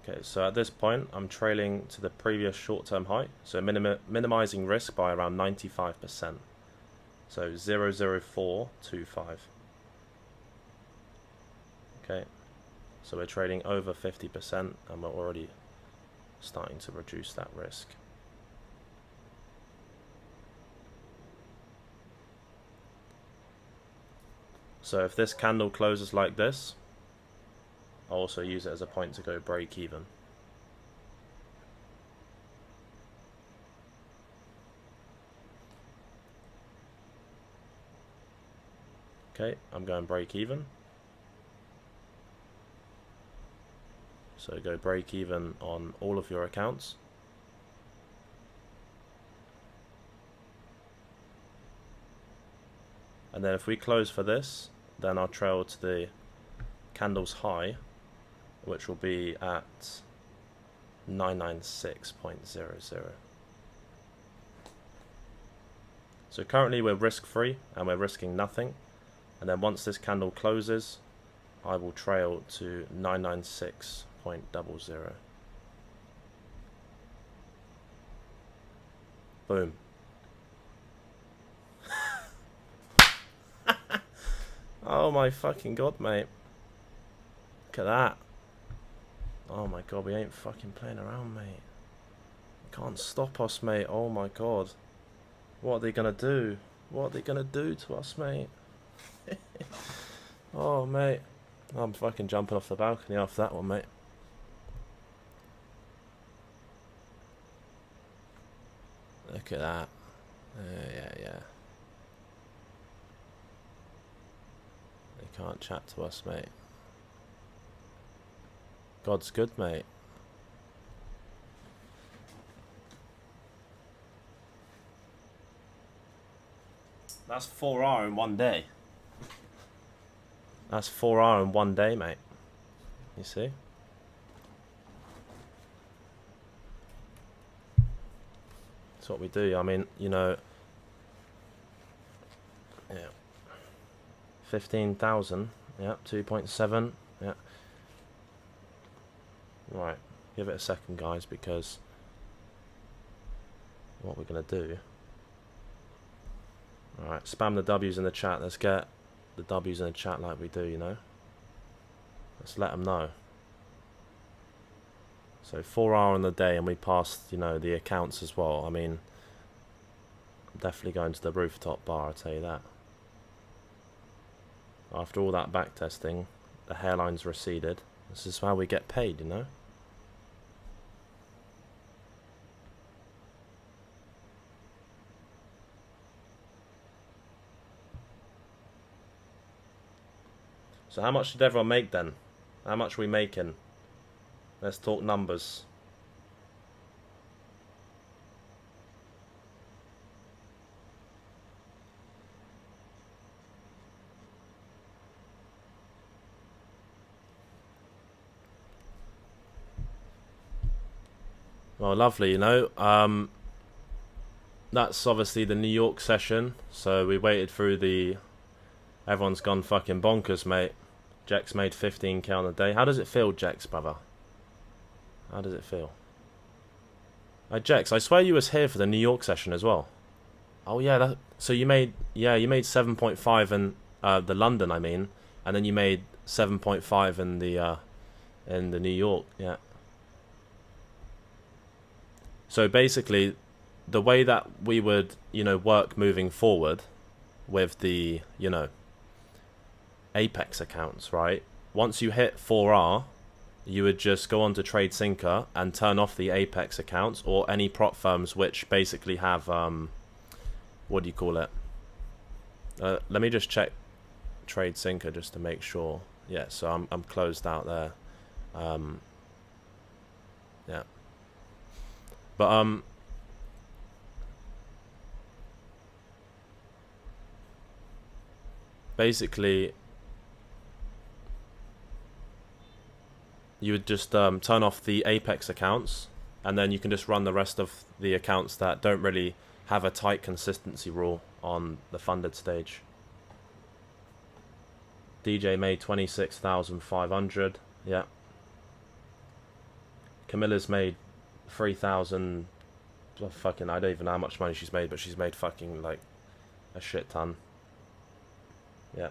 Okay, so at this point, I'm trailing to the previous short-term high, so minimizing risk by around 95%. So 00425. Okay, so we're trading over 50%, and we're already starting to reduce that risk. So if this candle closes like this, I'll also use it as a point to go break even. Okay, I'm going break even. So go break even on all of your accounts. And then if we close for this, then I'll trail to the candle's high, which will be at 996.00. So currently we're risk free and we're risking nothing, and then once this candle closes, I will trail to 996.00. Boom. Oh my fucking god, mate. Look at that. Oh my god, we ain't fucking playing around, mate. Can't stop us, mate. Oh my god. What are they gonna do? What are they gonna do to us, mate? Oh, mate. I'm fucking jumping off the balcony after that one, mate. Look at that. Yeah. They can't chat to us, mate. God's good, mate. That's 4R in one day. That's 4R in one day, mate. You see? That's what we do. I mean, you know, yeah. 15,000. Yeah, 2.7. Yeah. Right, give it a second, guys, because what we're going to do... Alright, spam the W's in the chat. Let's get the W's in the chat like we do, you know. Let's let them know. So 4R on the day, and we passed, you know, the accounts as well. I mean, I'm definitely going to the rooftop bar, I'll tell you that. After all that back testing, the hairline's receded. This is how we get paid, you know. So how much did everyone make then? How much are we making? Let's talk numbers. Well, lovely, you know. That's obviously the New York session. So we waited through the... Everyone's gone fucking bonkers, mate. Jex made 15k on the day. How does it feel, Jex, brother? How does it feel? Jex, I swear you was here for the New York session as well. Oh yeah, so you made 7.5 in the London, I mean, and then you made 7.5 in the New York, yeah. So basically, the way that we would, you know, work moving forward with the, you know, Apex accounts, right? Once you hit 4R, you would just go on to TradeSyncer and turn off the Apex accounts or any prop firms which basically have, what do you call it? Let me just check TradeSyncer just to make sure. Yeah, so I'm closed out there. Yeah. But basically you would just turn off the Apex accounts, and then you can just run the rest of the accounts that don't really have a tight consistency rule on the funded stage. DJ made 26,500. Yeah. Camilla's made 3,000. Fucking, I don't even know how much money she's made, but she's made fucking like a shit ton. Yeah.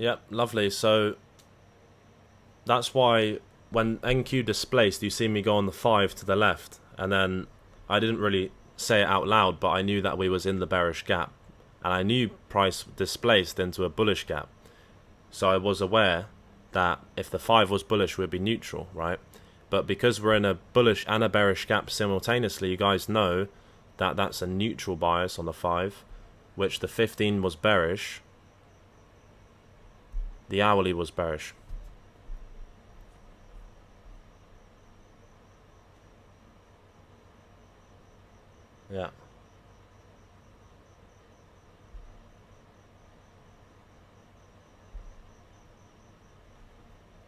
Yep, lovely. So that's why when NQ displaced, you see me go on the 5 to the left, and then I didn't really say it out loud, but I knew that we was in the bearish gap, and I knew price displaced into a bullish gap. So I was aware that if the 5 was bullish, we'd be neutral, right? But because we're in a bullish and a bearish gap simultaneously, you guys know that that's a neutral bias on the 5, which the 15 was bearish. The hourly was bearish. Yeah.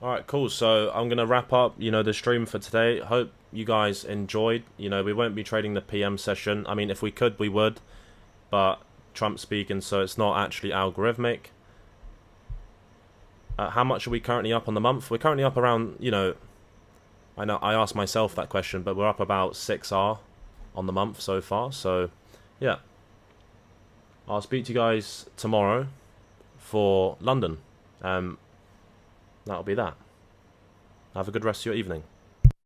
Alright, cool. So I'm going to wrap up, you know, the stream for today. Hope you guys enjoyed. You know, we won't be trading the PM session. I mean, if we could, we would. But Trump's speaking, so it's not actually algorithmic. How much are we currently up on the month? We're currently up around, you know, I know I asked myself that question, but we're up about 6R on the month so far. So, yeah. I'll speak to you guys tomorrow for London. That'll be that. Have a good rest of your evening.